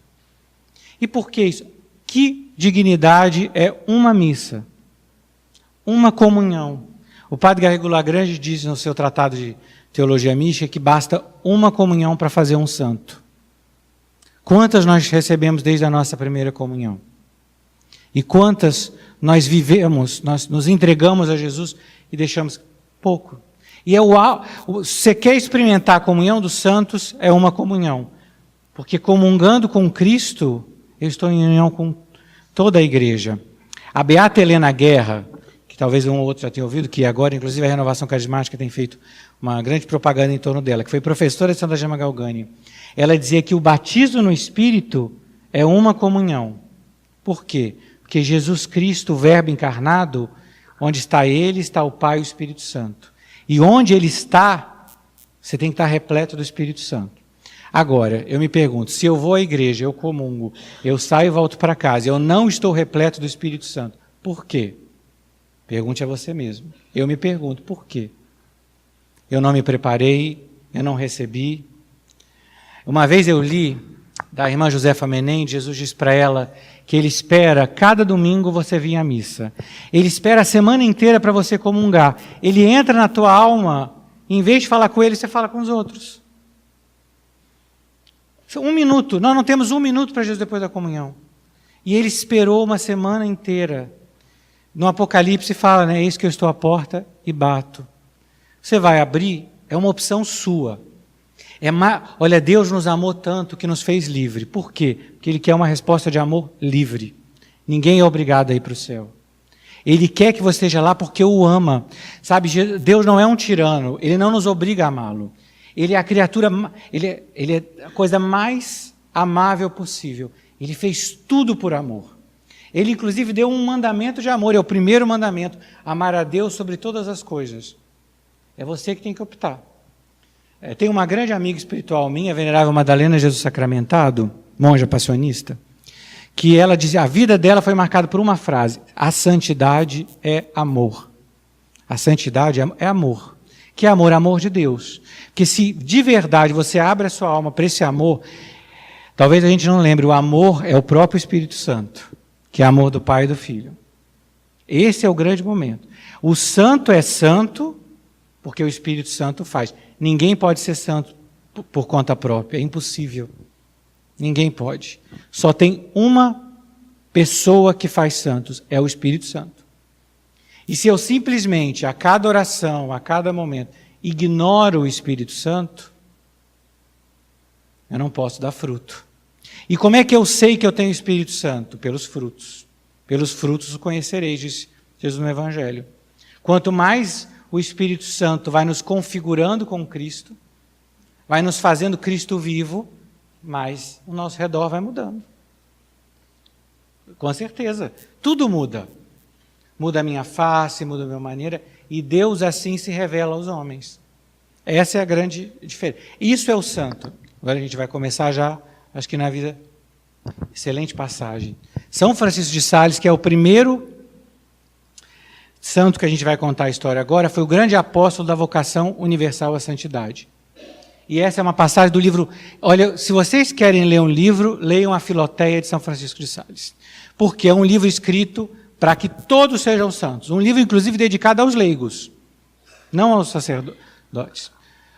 E por que isso? Que dignidade é uma missa? Uma comunhão. O padre Garrigou Lagrange diz no seu tratado de teologia mística que basta uma comunhão para fazer um santo. Quantas nós recebemos desde a nossa primeira comunhão? E quantas nós vivemos, nós nos entregamos a Jesus e deixamos pouco? E você quer experimentar a comunhão dos santos, é uma comunhão. Porque comungando com Cristo, eu estou em união com toda a igreja. A beata Helena Guerra, que talvez um ou outro já tenha ouvido, que agora, inclusive, a Renovação Carismática tem feito uma grande propaganda em torno dela, que foi professora de Santa Gema Galgani. Ela dizia que o batismo no Espírito é uma comunhão. Por quê? Porque Jesus Cristo, o Verbo encarnado, onde está Ele, está o Pai e o Espírito Santo. E onde Ele está, você tem que estar repleto do Espírito Santo. Agora, eu me pergunto, se eu vou à igreja, eu comungo, eu saio e volto para casa, eu não estou repleto do Espírito Santo, por quê? Pergunte a você mesmo. Eu me pergunto, por quê? Eu não me preparei, eu não recebi. Uma vez eu li da irmã Josefa Menendez, Jesus diz para ela que Ele espera cada domingo você vir à missa. Ele espera a semana inteira para você comungar. Ele entra na tua alma, em vez de falar com Ele, você fala com os outros. 1 minuto, nós não temos 1 minuto para Jesus depois da comunhão. E Ele esperou uma semana inteira. No Apocalipse fala, né, eis que eu estou à porta e bato. Você vai abrir, é uma opção sua. Olha, Deus nos amou tanto que nos fez livre. Por quê? Porque Ele quer uma resposta de amor livre. Ninguém é obrigado a ir para o céu. Ele quer que você esteja lá porque o ama. Sabe, Deus não é um tirano, Ele não nos obriga a amá-lo. Ele é a criatura, ele é a coisa mais amável possível. Ele fez tudo por amor. Ele, inclusive, deu um mandamento de amor, é o primeiro mandamento, amar a Deus sobre todas as coisas. É você que tem que optar. Tem uma grande amiga espiritual minha, a Venerável Madalena Jesus Sacramentado, monja passionista, que ela dizia, a vida dela foi marcada por uma frase, a santidade é amor. A santidade é amor. Que é amor? Amor de Deus. Porque se de verdade você abre a sua alma para esse amor, talvez a gente não lembre, o amor é o próprio Espírito Santo, que é amor do Pai e do Filho. Esse é o grande momento. O santo é santo porque o Espírito Santo faz. Ninguém pode ser santo por conta própria, é impossível. Ninguém pode. Só tem uma pessoa que faz santos, é o Espírito Santo. E se eu simplesmente, a cada oração, a cada momento, ignoro o Espírito Santo, eu não posso dar fruto. E como é que eu sei que eu tenho o Espírito Santo? Pelos frutos. Pelos frutos o conhecereis, diz Jesus no Evangelho. Quanto mais o Espírito Santo vai nos configurando com Cristo, vai nos fazendo Cristo vivo, mais o nosso redor vai mudando. Com certeza. Tudo muda. Muda a minha face, muda a minha maneira, e Deus assim se revela aos homens. Essa é a grande diferença. Isso é o santo. Agora a gente vai começar já, acho que na vida, excelente passagem. São Francisco de Sales, que é o primeiro santo que a gente vai contar a história agora, foi o grande apóstolo da vocação universal à santidade. E essa é uma passagem do livro... Olha, se vocês querem ler um livro, leiam a Filoteia de São Francisco de Sales. Porque é um livro escrito para que todos sejam santos. Um livro, inclusive, dedicado aos leigos, não aos sacerdotes.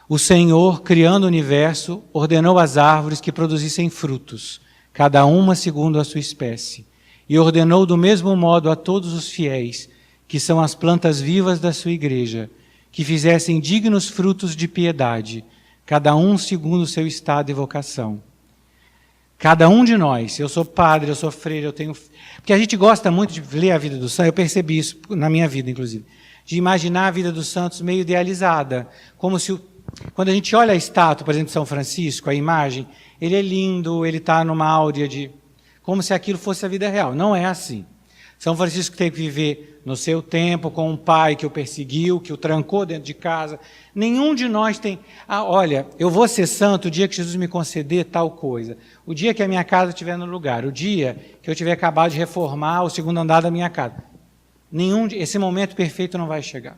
O Senhor, criando o universo, ordenou às árvores que produzissem frutos, cada uma segundo a sua espécie. E ordenou do mesmo modo a todos os fiéis, que são as plantas vivas da sua igreja, que fizessem dignos frutos de piedade, cada um segundo o seu estado e vocação. Cada um de nós, eu sou padre, eu sou freire, eu tenho... Porque a gente gosta muito de ler a vida dos santos, eu percebi isso na minha vida, inclusive, de imaginar a vida dos santos meio idealizada, como se... Quando a gente olha a estátua, por exemplo, de São Francisco, a imagem, ele é lindo, ele está numa áurea de... Como se aquilo fosse a vida real. Não é assim. São Francisco teve que viver no seu tempo, com um pai que o perseguiu, que o trancou dentro de casa. Nenhum de nós tem, olha, eu vou ser santo o dia que Jesus me conceder tal coisa, o dia que a minha casa estiver no lugar, o dia que eu tiver acabado de reformar o segundo andar da minha casa. Esse momento perfeito não vai chegar.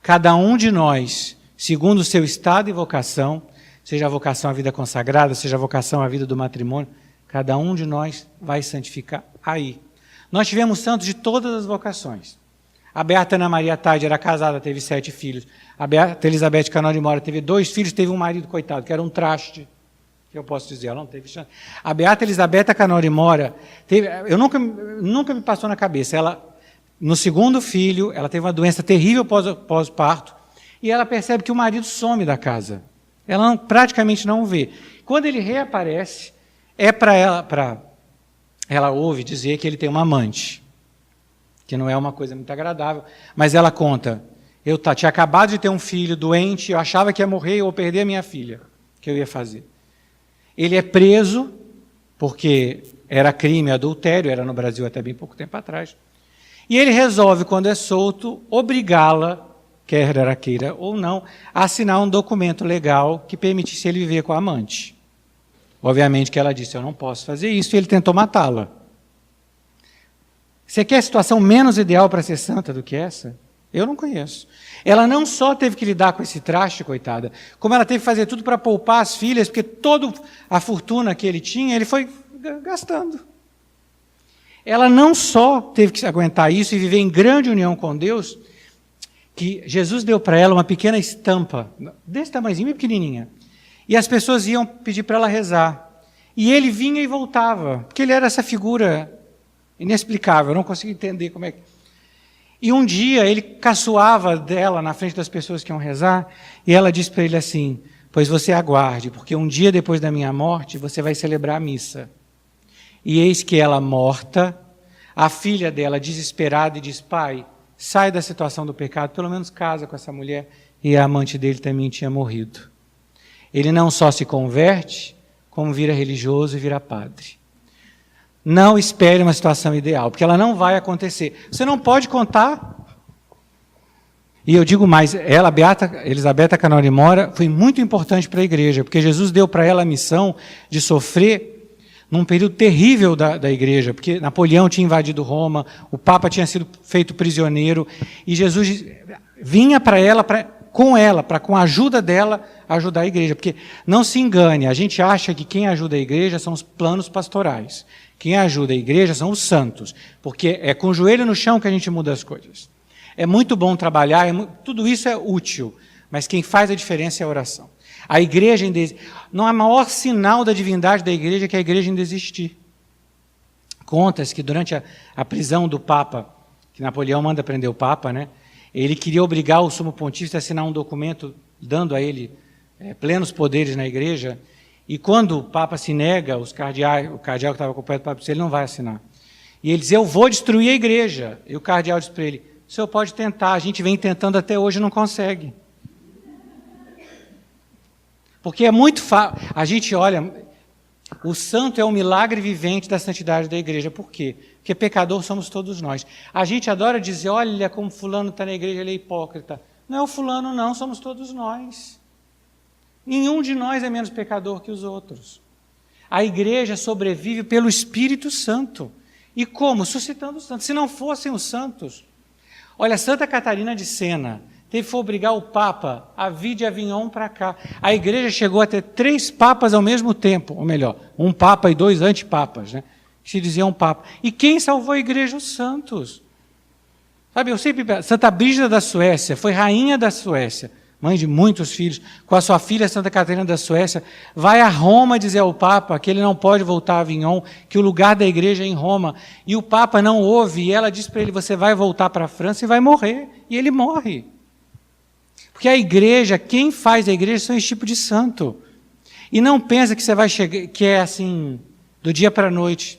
Cada um de nós, segundo o seu estado e vocação, seja a vocação à vida consagrada, seja a vocação à vida do matrimônio, cada um de nós vai santificar aí. Nós tivemos santos de todas as vocações. A Beata Ana Maria Tade era casada, teve 7 filhos. A Beata Elizabeth Canal de Mora teve 2 filhos, teve um marido, coitado, que era um traste, que eu posso dizer, ela não teve chance. A Beata Elizabeth Canal de Mora, nunca me passou na cabeça, ela, no segundo filho, ela teve uma doença terrível pós-parto, e ela percebe que o marido some da casa. Ela praticamente não vê. Quando ele reaparece, é para ela ouve dizer que ele tem uma amante, que não é uma coisa muito agradável, mas ela conta, eu tinha acabado de ter um filho doente, eu achava que ia morrer ou perder a minha filha, o que eu ia fazer? Ele é preso, porque era crime adultério, era no Brasil até bem pouco tempo atrás, e ele resolve, quando é solto, obrigá-la, quer ela queira ou não, a assinar um documento legal que permitisse ele viver com a amante. Obviamente que ela disse, eu não posso fazer isso, e ele tentou matá-la. Você quer a situação menos ideal para ser santa do que essa? Eu não conheço. Ela não só teve que lidar com esse traste, coitada, como ela teve que fazer tudo para poupar as filhas, porque toda a fortuna que ele tinha, ele foi gastando. Ela não só teve que aguentar isso e viver em grande união com Deus, que Jesus deu para ela uma pequena estampa, desse tamanhozinho, bem pequenininha, e as pessoas iam pedir para ela rezar. E ele vinha e voltava, porque ele era essa figura inexplicável, eu não consigo entender como é que... E um dia ele caçoava dela na frente das pessoas que iam rezar, e ela disse para ele assim, pois você aguarde, porque um dia depois da minha morte, você vai celebrar a missa. E eis que ela morta, a filha dela desesperada e diz, pai, sai da situação do pecado, pelo menos casa com essa mulher, e a amante dele também tinha morrido. Ele não só se converte, como vira religioso e vira padre. Não espere uma situação ideal, porque ela não vai acontecer. Você não pode contar. E eu digo mais, ela, Beata Elizabeth Canal de Mora, foi muito importante para a igreja, porque Jesus deu para ela a missão de sofrer num período terrível da igreja, porque Napoleão tinha invadido Roma, o Papa tinha sido feito prisioneiro, e Jesus vinha para ela, com a ajuda dela, ajudar a igreja. Porque, não se engane, a gente acha que quem ajuda a igreja são os planos pastorais. Quem ajuda a igreja são os santos, porque é com o joelho no chão que a gente muda as coisas. É muito bom trabalhar, tudo isso é útil, mas quem faz a diferença é a oração. A igreja, não há maior sinal da divindade da igreja que a igreja ainda existir. Conta-se que durante a prisão do Papa, que Napoleão manda prender o Papa, né? Ele queria obrigar o sumo pontífice a assinar um documento dando a ele plenos poderes na igreja, e quando o Papa se nega, o cardeal que estava acompanhado do Papa disse, ele não vai assinar. E ele diz, eu vou destruir a igreja. E o cardeal disse para ele, o senhor pode tentar, a gente vem tentando até hoje e não consegue. Porque é muito fácil, a gente olha, o santo é um milagre vivente da santidade da igreja. Por quê? Porque pecador somos todos nós. A gente adora dizer, olha como fulano está na igreja, ele é hipócrita. Não é o fulano não, somos todos nós. Nenhum de nós é menos pecador que os outros. A igreja sobrevive pelo Espírito Santo. E como? Suscitando os santos. Se não fossem os santos... Olha, Santa Catarina de Sena teve que obrigar o Papa a vir de Avignon para cá. A igreja chegou a ter 3 papas ao mesmo tempo, ou melhor, um papa e 2 antipapas, né? Que se diziam papa. E quem salvou a igreja? Os santos. Sabe, eu sempre penso, Santa Brígida da Suécia, foi rainha da Suécia, mãe de muitos filhos, com a sua filha Santa Catarina da Suécia, vai a Roma dizer ao Papa que ele não pode voltar a Avignon, que o lugar da igreja é em Roma, e o Papa não ouve, e ela diz para ele, você vai voltar para a França e vai morrer, e ele morre. Porque a igreja, quem faz a igreja são esse tipo de santo. E não pensa que você vai chegar, que é assim, do dia para a noite.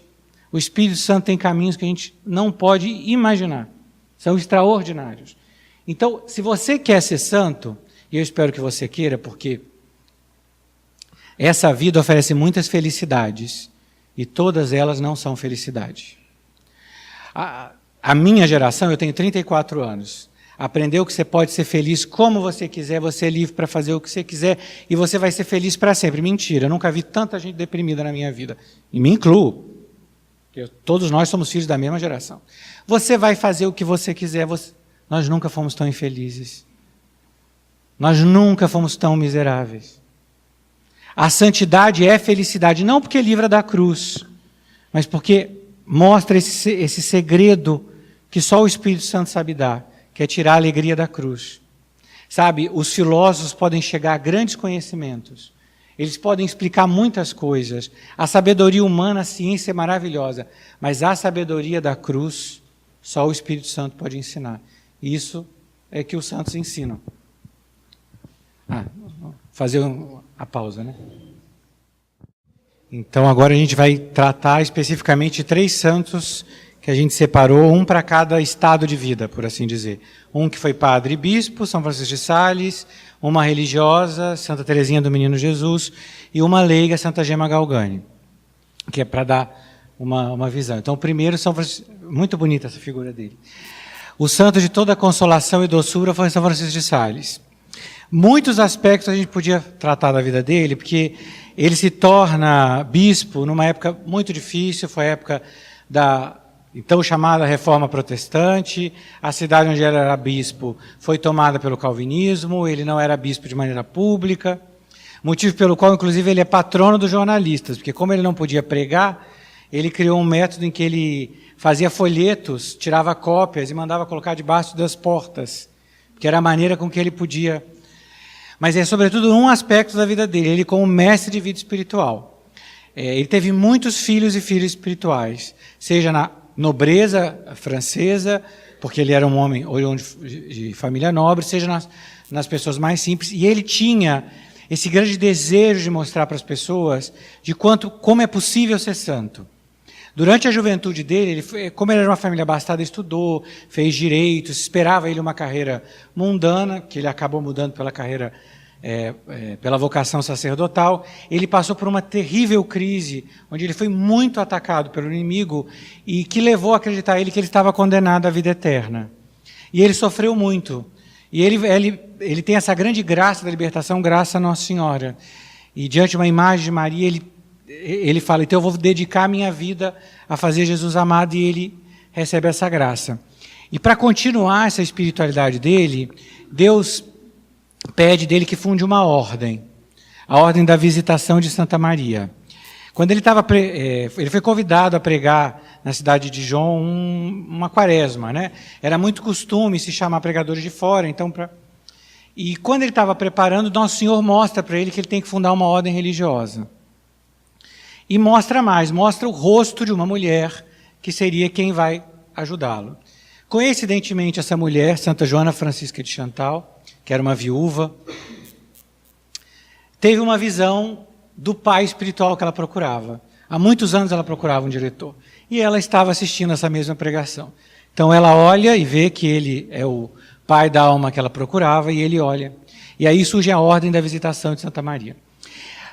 O Espírito Santo tem caminhos que a gente não pode imaginar. São extraordinários. Então, se você quer ser santo, e eu espero que você queira, porque essa vida oferece muitas felicidades, e todas elas não são felicidade. A minha geração, eu tenho 34 anos, aprendeu que você pode ser feliz como você quiser, você é livre para fazer o que você quiser e você vai ser feliz para sempre. Mentira, eu nunca vi tanta gente deprimida na minha vida. E me incluo. Todos nós somos filhos da mesma geração. Você vai fazer o que você quiser. Nós nunca fomos tão infelizes. Nós nunca fomos tão miseráveis. A santidade é felicidade, não porque livra da cruz, mas porque mostra esse segredo que só o Espírito Santo sabe dar, que é tirar a alegria da cruz. Sabe, os filósofos podem chegar a grandes conhecimentos, eles podem explicar muitas coisas, a sabedoria humana, a ciência é maravilhosa, mas a sabedoria da cruz, só o Espírito Santo pode ensinar. Isso é que os santos ensinam. Fazer a pausa, né? Então agora a gente vai tratar especificamente 3 santos que a gente separou, um para cada estado de vida, por assim dizer. Um que foi padre e bispo, São Francisco de Sales, uma religiosa, Santa Teresinha do Menino Jesus, e uma leiga, Santa Gema Galgani, que é para dar uma visão. Então o primeiro, São Francisco, muito bonita essa figura dele. O santo de toda consolação e doçura foi São Francisco de Sales. Muitos aspectos a gente podia tratar da vida dele, porque ele se torna bispo numa época muito difícil, foi a época da então chamada Reforma Protestante, a cidade onde ele era bispo foi tomada pelo calvinismo, ele não era bispo de maneira pública, motivo pelo qual, inclusive, ele é patrono dos jornalistas, porque como ele não podia pregar, ele criou um método em que ele fazia folhetos, tirava cópias e mandava colocar debaixo das portas, que era a maneira com que ele podia... Mas é sobretudo um aspecto da vida dele, ele como mestre de vida espiritual. Ele teve muitos filhos e filhas espirituais, seja na nobreza francesa, porque ele era um homem de família nobre, seja nas pessoas mais simples, e ele tinha esse grande desejo de mostrar para as pessoas de como é possível ser santo. Durante a juventude dele, como ele era uma família abastada, estudou, fez direito, esperava ele uma carreira mundana, que ele acabou mudando pela carreira, pela vocação sacerdotal. Ele passou por uma terrível crise, onde ele foi muito atacado pelo inimigo e que levou a acreditar ele que ele estava condenado à vida eterna. E ele sofreu muito. E ele tem essa grande graça da libertação, graças a Nossa Senhora. E diante de uma imagem de Maria, ele fala, então eu vou dedicar a minha vida a fazer Jesus amado, e ele recebe essa graça. E para continuar essa espiritualidade dele, Deus pede dele que funde uma ordem, a ordem da Visitação de Santa Maria. Quando ele foi convidado a pregar na cidade de Dijon uma quaresma, né? Era muito costume se chamar pregadores de fora, então e quando ele estava preparando, Nosso Senhor mostra para ele que ele tem que fundar uma ordem religiosa. E mostra o rosto de uma mulher que seria quem vai ajudá-lo. Coincidentemente, essa mulher, Santa Joana Francisca de Chantal, que era uma viúva, teve uma visão do pai espiritual que ela procurava. Há muitos anos ela procurava um diretor. E ela estava assistindo essa mesma pregação. Então ela olha e vê que ele é o pai da alma que ela procurava, e ele olha. E aí surge a ordem da Visitação de Santa Maria.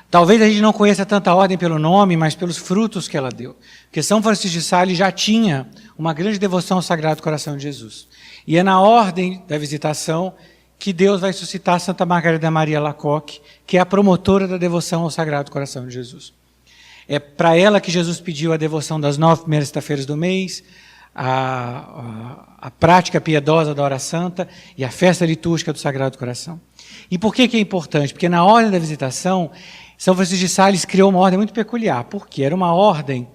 Talvez a gente não conheça tanta ordem pelo nome, mas pelos frutos que ela deu. Porque São Francisco de Sales já tinha uma grande devoção ao Sagrado Coração de Jesus. E é na ordem da Visitação que Deus vai suscitar Santa Margarida Maria Lacoque, que é a promotora da devoção ao Sagrado Coração de Jesus. É para ela que Jesus pediu a devoção das 9 primeiras sextas-feiras do mês, a prática piedosa da hora santa e a festa litúrgica do Sagrado Coração. E por que é importante? Porque na ordem da Visitação, São Francisco de Sales criou uma ordem muito peculiar, porque era uma ordem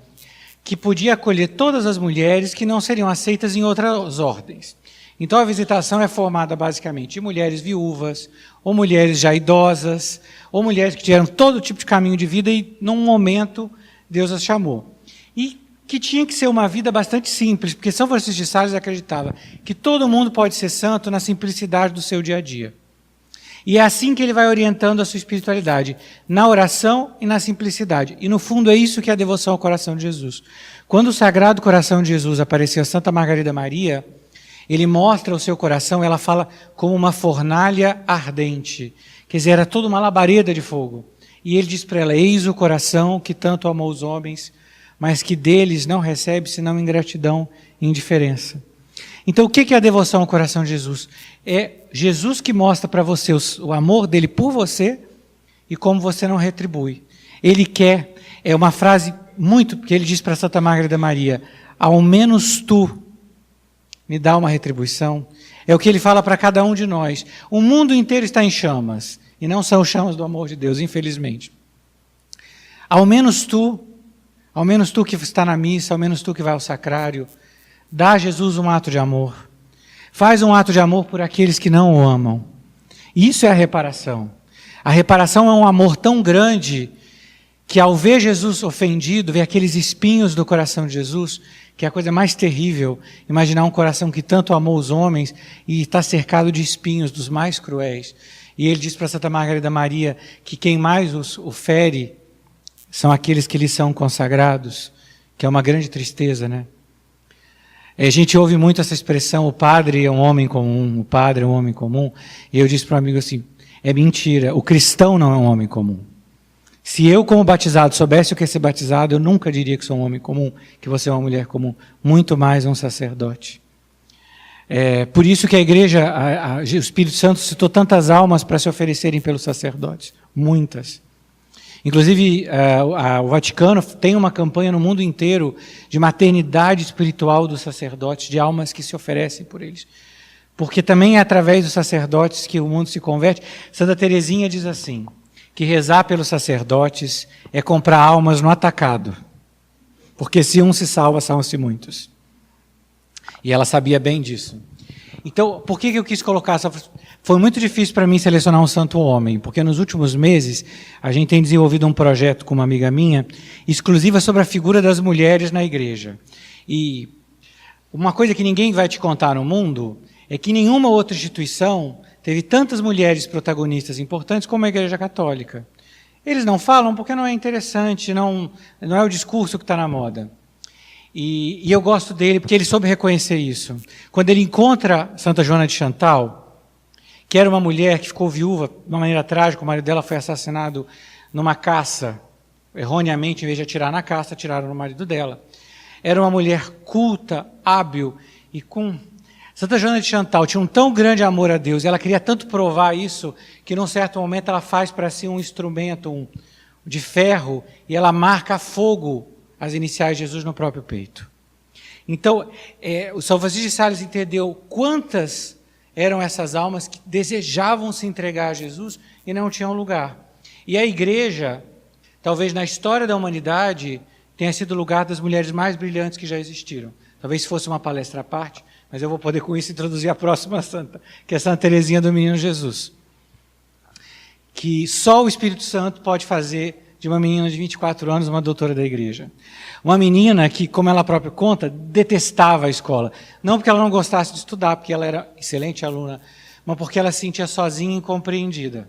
que podia acolher todas as mulheres que não seriam aceitas em outras ordens. Então a Visitação é formada basicamente de mulheres viúvas, ou mulheres já idosas, ou mulheres que tiveram todo tipo de caminho de vida e, num momento, Deus as chamou. E que tinha que ser uma vida bastante simples, porque São Francisco de Sales acreditava que todo mundo pode ser santo na simplicidade do seu dia a dia. E é assim que ele vai orientando a sua espiritualidade, na oração e na simplicidade. E, no fundo, é isso que é a devoção ao coração de Jesus. Quando o Sagrado Coração de Jesus apareceu a Santa Margarida Maria, ele mostra o seu coração, ela fala como uma fornalha ardente. Quer dizer, era toda uma labareda de fogo. E ele diz para ela, eis o coração que tanto amou os homens, mas que deles não recebe senão ingratidão indiferença. Então, o que é a devoção ao coração de Jesus? É Jesus que mostra para você o amor dele por você e como você não retribui. Ele quer, é uma frase muito, que ele diz para Santa Margarida Maria, ao menos tu me dá uma retribuição. É o que ele fala para cada um de nós. O mundo inteiro está em chamas, e não são chamas do amor de Deus, infelizmente. Ao menos tu que está na missa, ao menos tu que vai ao sacrário, dá a Jesus um ato de amor. Faz um ato de amor por aqueles que não o amam. Isso é a reparação. A reparação é um amor tão grande que ao ver Jesus ofendido, ver aqueles espinhos do coração de Jesus, que é a coisa mais terrível, imaginar um coração que tanto amou os homens e está cercado de espinhos dos mais cruéis. E ele diz para Santa Margarida Maria que quem mais o fere são aqueles que lhe são consagrados, que é uma grande tristeza, né? A gente ouve muito essa expressão, o padre é um homem comum, o padre é um homem comum, e eu disse para um amigo assim, é mentira, o cristão não é um homem comum. Se eu, como batizado, soubesse o que é ser batizado, eu nunca diria que sou um homem comum, que você é uma mulher comum, muito mais um sacerdote. Por isso que a igreja, o Espírito Santo citou tantas almas para se oferecerem pelos sacerdotes, muitas. Inclusive, o Vaticano tem uma campanha no mundo inteiro de maternidade espiritual dos sacerdotes, de almas que se oferecem por eles. Porque também é através dos sacerdotes que o mundo se converte. Santa Teresinha diz assim, que rezar pelos sacerdotes é comprar almas no atacado. Porque se um se salva, salvam-se muitos. E ela sabia bem disso. Então, por que eu quis colocar essa... Foi muito difícil para mim selecionar um santo homem, porque nos últimos meses a gente tem desenvolvido um projeto com uma amiga minha, exclusiva sobre a figura das mulheres na igreja. E uma coisa que ninguém vai te contar no mundo é que nenhuma outra instituição teve tantas mulheres protagonistas importantes como a Igreja Católica. Eles não falam porque não é interessante, não é o discurso que está na moda. E eu gosto dele porque ele soube reconhecer isso. Quando ele encontra Santa Joana de Chantal, que era uma mulher que ficou viúva de uma maneira trágica, o marido dela foi assassinado numa caça, erroneamente, em vez de atirar na caça, atiraram no marido dela. Era uma mulher culta, hábil, e com... Santa Joana de Chantal tinha um tão grande amor a Deus, e ela queria tanto provar isso, que num certo momento ela faz para si um instrumento de ferro, e ela marca a fogo as iniciais de Jesus no próprio peito. Então, o São Francisco de Sales entendeu quantas eram essas almas que desejavam se entregar a Jesus e não tinham lugar. E a igreja, talvez na história da humanidade, tenha sido o lugar das mulheres mais brilhantes que já existiram. Talvez fosse uma palestra à parte, mas eu vou poder com isso introduzir a próxima santa, que é Santa Teresinha do Menino Jesus. Que só o Espírito Santo pode fazer de uma menina de 24 anos uma doutora da igreja. Uma menina que, como ela própria conta, detestava a escola. Não porque ela não gostasse de estudar, porque ela era excelente aluna, mas porque ela se sentia sozinha e incompreendida.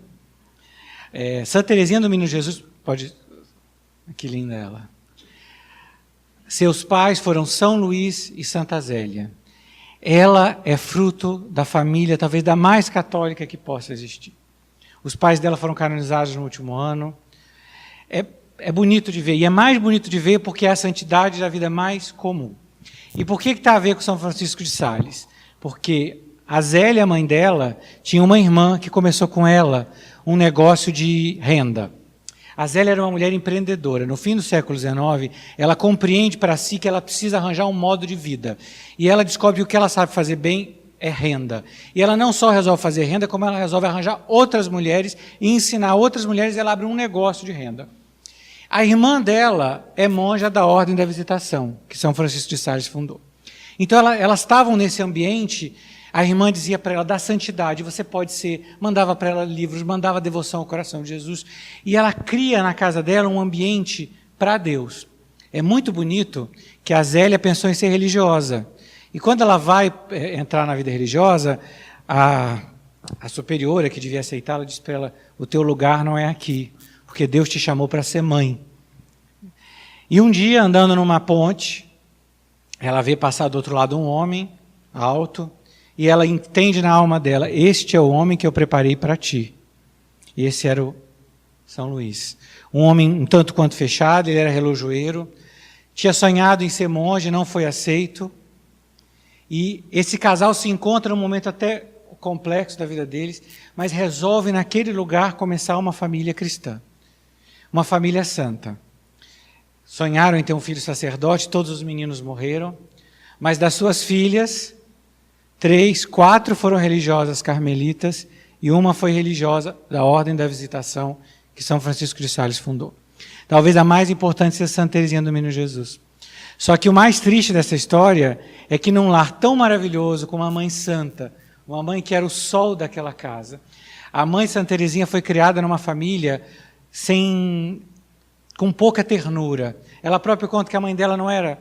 Santa Teresinha do Menino Jesus, pode... Que linda ela. Seus pais foram São Luís e Santa Zélia. Ela é fruto da família, talvez da mais católica que possa existir. Os pais dela foram canonizados no último ano. É bonito de ver, e é mais bonito de ver porque é a santidade da vida mais comum. E por que está a ver com São Francisco de Sales? Porque a Zélia, a mãe dela, tinha uma irmã que começou com ela um negócio de renda. A Zélia era uma mulher empreendedora. No fim do século XIX, ela compreende para si que ela precisa arranjar um modo de vida. E ela descobre que o que ela sabe fazer bem é renda. E ela não só resolve fazer renda, como ela resolve arranjar outras mulheres e ensinar outras mulheres, e ela abre um negócio de renda. A irmã dela é monja da Ordem da Visitação, que São Francisco de Sales fundou. Então elas estavam nesse ambiente, a irmã dizia para ela, da santidade, você pode ser, mandava para ela livros, mandava devoção ao coração de Jesus, e ela cria na casa dela um ambiente para Deus. É muito bonito que a Zélia pensou em ser religiosa, e quando ela vai entrar na vida religiosa, a superiora que devia aceitá-la disse para ela, o teu lugar não é aqui, porque Deus te chamou para ser mãe. E um dia, andando numa ponte, ela vê passar do outro lado um homem alto, e ela entende na alma dela, este é o homem que eu preparei para ti. E esse era o São Luís. Um homem um tanto quanto fechado, ele era relojoeiro, tinha sonhado em ser monge, não foi aceito, E esse casal se encontra num momento até complexo da vida deles, mas resolve naquele lugar começar uma família cristã, uma família santa. Sonharam em ter um filho sacerdote, todos os meninos morreram, mas das suas filhas, 4 foram religiosas carmelitas e uma foi religiosa da Ordem da Visitação, que São Francisco de Sales fundou. Talvez a mais importante seja Santa Teresinha do Menino Jesus. Só que o mais triste dessa história é que num lar tão maravilhoso, com uma mãe santa, uma mãe que era o sol daquela casa, a mãe Santa Teresinha foi criada numa família com pouca ternura. Ela própria conta que a mãe dela não era.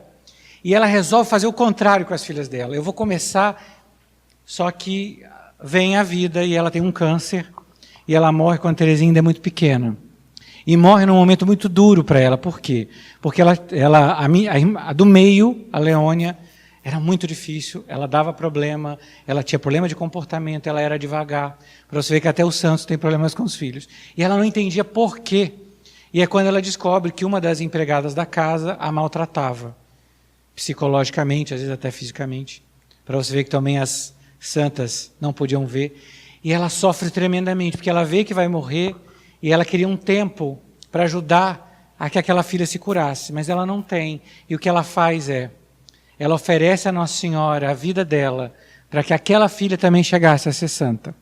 E ela resolve fazer o contrário com as filhas dela. Eu vou começar, só que vem a vida e ela tem um câncer, e ela morre quando a Teresinha ainda é muito pequena. E morre num momento muito duro para ela. Por quê? Porque a do meio, a Leônia, era muito difícil, ela dava problema, ela tinha problema de comportamento, ela era devagar. Para você ver que até os santos têm problemas com os filhos. E ela não entendia por quê. E é quando ela descobre que uma das empregadas da casa a maltratava, psicologicamente, às vezes até fisicamente. Para você ver que também as santas não podiam ver. E ela sofre tremendamente, porque ela vê que vai morrer e ela queria um tempo para ajudar a que aquela filha se curasse, mas ela não tem. E o que ela faz ela oferece a Nossa Senhora a vida dela para que aquela filha também chegasse a ser santa.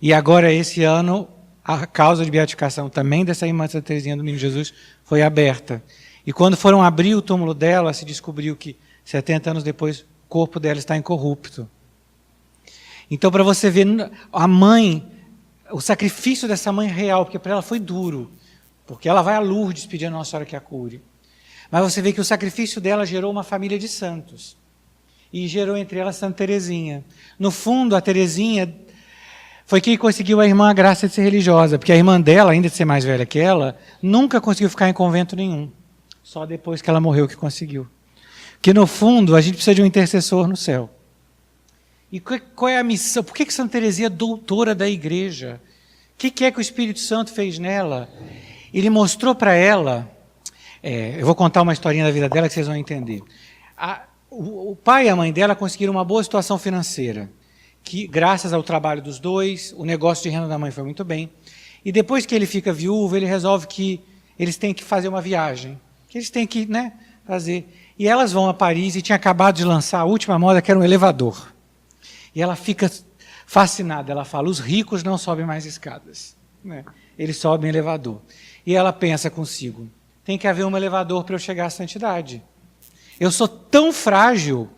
E agora, esse ano, a causa de beatificação também dessa irmã Santa Teresinha do Menino Jesus foi aberta. E quando foram abrir o túmulo dela, se descobriu que 70 anos depois o corpo dela está incorrupto. Então, para você ver, a mãe, o sacrifício dessa mãe real, porque para ela foi duro, porque ela vai a Lourdes pedir a Nossa Senhora que a cure. Mas você vê que o sacrifício dela gerou uma família de santos. E gerou entre elas Santa Teresinha. No fundo, a Teresinha foi quem conseguiu a irmã a graça de ser religiosa, porque a irmã dela, ainda de ser mais velha que ela, nunca conseguiu ficar em convento nenhum. Só depois que ela morreu que conseguiu. Que no fundo, a gente precisa de um intercessor no céu. E qual é a missão? Por que Santa Teresinha é doutora da igreja? O que é que o Espírito Santo fez nela? Ele mostrou para ela, eu vou contar uma historinha da vida dela que vocês vão entender. O pai e a mãe dela conseguiram uma boa situação financeira, que graças ao trabalho dos dois, o negócio de renda da mãe foi muito bem. E depois que ele fica viúvo, ele resolve que eles têm que fazer uma viagem, que eles têm que fazer. E elas vão a Paris e tinha acabado de lançar a última moda, que era um elevador. E ela fica fascinada, ela fala, os ricos não sobem mais escadas, eles sobem elevador. E ela pensa consigo, tem que haver um elevador para eu chegar à santidade. Eu sou tão frágil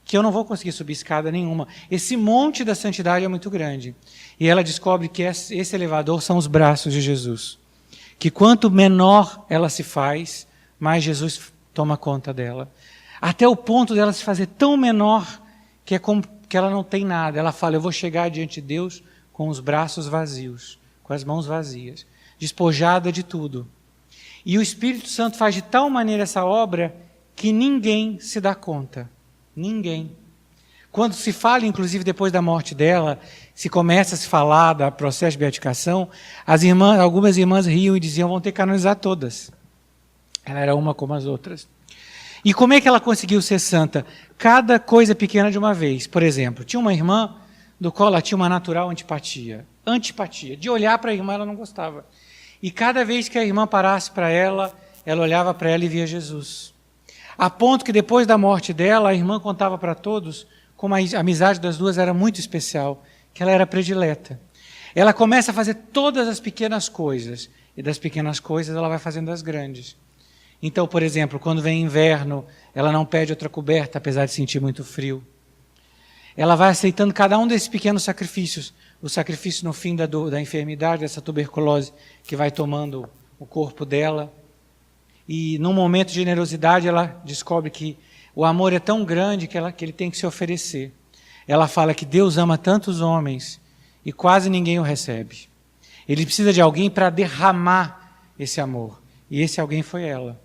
que eu não vou conseguir subir escada nenhuma. Esse monte da santidade é muito grande. E ela descobre que esse elevador são os braços de Jesus. Que quanto menor ela se faz, mais Jesus toma conta dela. Até o ponto dela se fazer tão menor que é como que ela não tem nada. Ela fala, eu vou chegar diante de Deus com os braços vazios, com as mãos vazias, despojada de tudo. E o Espírito Santo faz de tal maneira essa obra que ninguém se dá conta. Ninguém. Quando se fala, inclusive, depois da morte dela, se começa a se falar do processo de beatificação, algumas irmãs riam e diziam, vão ter que canonizar todas. Ela era uma como as outras. E como é que ela conseguiu ser santa? Cada coisa pequena de uma vez. Por exemplo, tinha uma irmã do qual ela tinha uma natural antipatia. Antipatia. De olhar para a irmã, ela não gostava. E cada vez que a irmã parasse para ela olhava para ela e via Jesus. A ponto que depois da morte dela, a irmã contava para todos como a amizade das duas era muito especial, que ela era predileta. Ela começa a fazer todas as pequenas coisas, e das pequenas coisas ela vai fazendo as grandes. Então, por exemplo, quando vem inverno, ela não pede outra coberta, apesar de sentir muito frio. Ela vai aceitando cada um desses pequenos sacrifícios. O sacrifício no fim da enfermidade, dessa tuberculose, que vai tomando o corpo dela. E num momento de generosidade, ela descobre que o amor é tão grande que ele tem que se oferecer. Ela fala que Deus ama tantos homens e quase ninguém o recebe. Ele precisa de alguém para derramar esse amor. E esse alguém foi ela.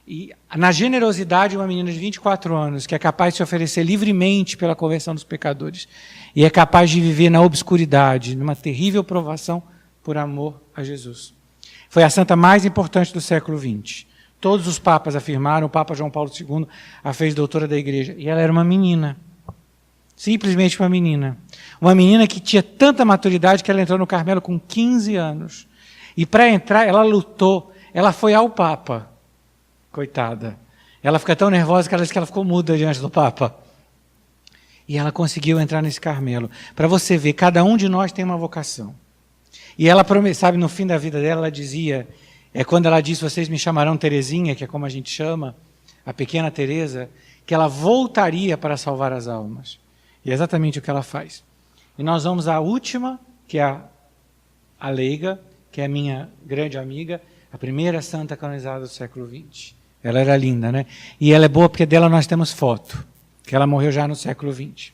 E na generosidade, uma menina de 24 anos, que é capaz de se oferecer livremente pela conversão dos pecadores, e é capaz de viver na obscuridade, numa terrível provação por amor a Jesus. Foi a santa mais importante do século XX. Todos os papas afirmaram, o Papa João Paulo II a fez doutora da igreja. E ela era uma menina. Simplesmente uma menina. Uma menina que tinha tanta maturidade que ela entrou no Carmelo com 15 anos. E para entrar, ela lutou. Ela foi ao Papa. Coitada. Ela fica tão nervosa que ela disse que ela ficou muda diante do Papa. E ela conseguiu entrar nesse Carmelo. Para você ver, cada um de nós tem uma vocação. E ela, sabe, no fim da vida dela, ela dizia, quando ela disse, vocês me chamarão Terezinha, que é como a gente chama, a pequena Teresa, que ela voltaria para salvar as almas. E é exatamente o que ela faz. E nós vamos à última, que é a Leiga, que é a minha grande amiga, a primeira santa canonizada do século XX. Ela era linda, né? E ela é boa porque dela nós temos foto, que ela morreu já no século XX.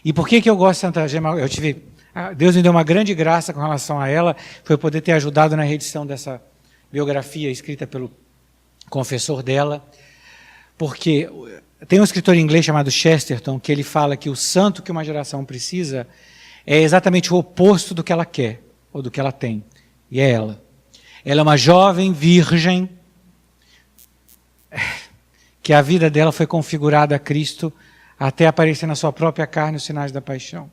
E por que eu gosto de Santa Gema? Deus me deu uma grande graça com relação a ela, foi poder ter ajudado na reedição dessa biografia escrita pelo confessor dela, porque tem um escritor inglês chamado Chesterton, que ele fala que o santo que uma geração precisa é exatamente o oposto do que ela quer, ou do que ela tem, e é ela. Ela é uma jovem virgem, que a vida dela foi configurada a Cristo até aparecer na sua própria carne os sinais da paixão.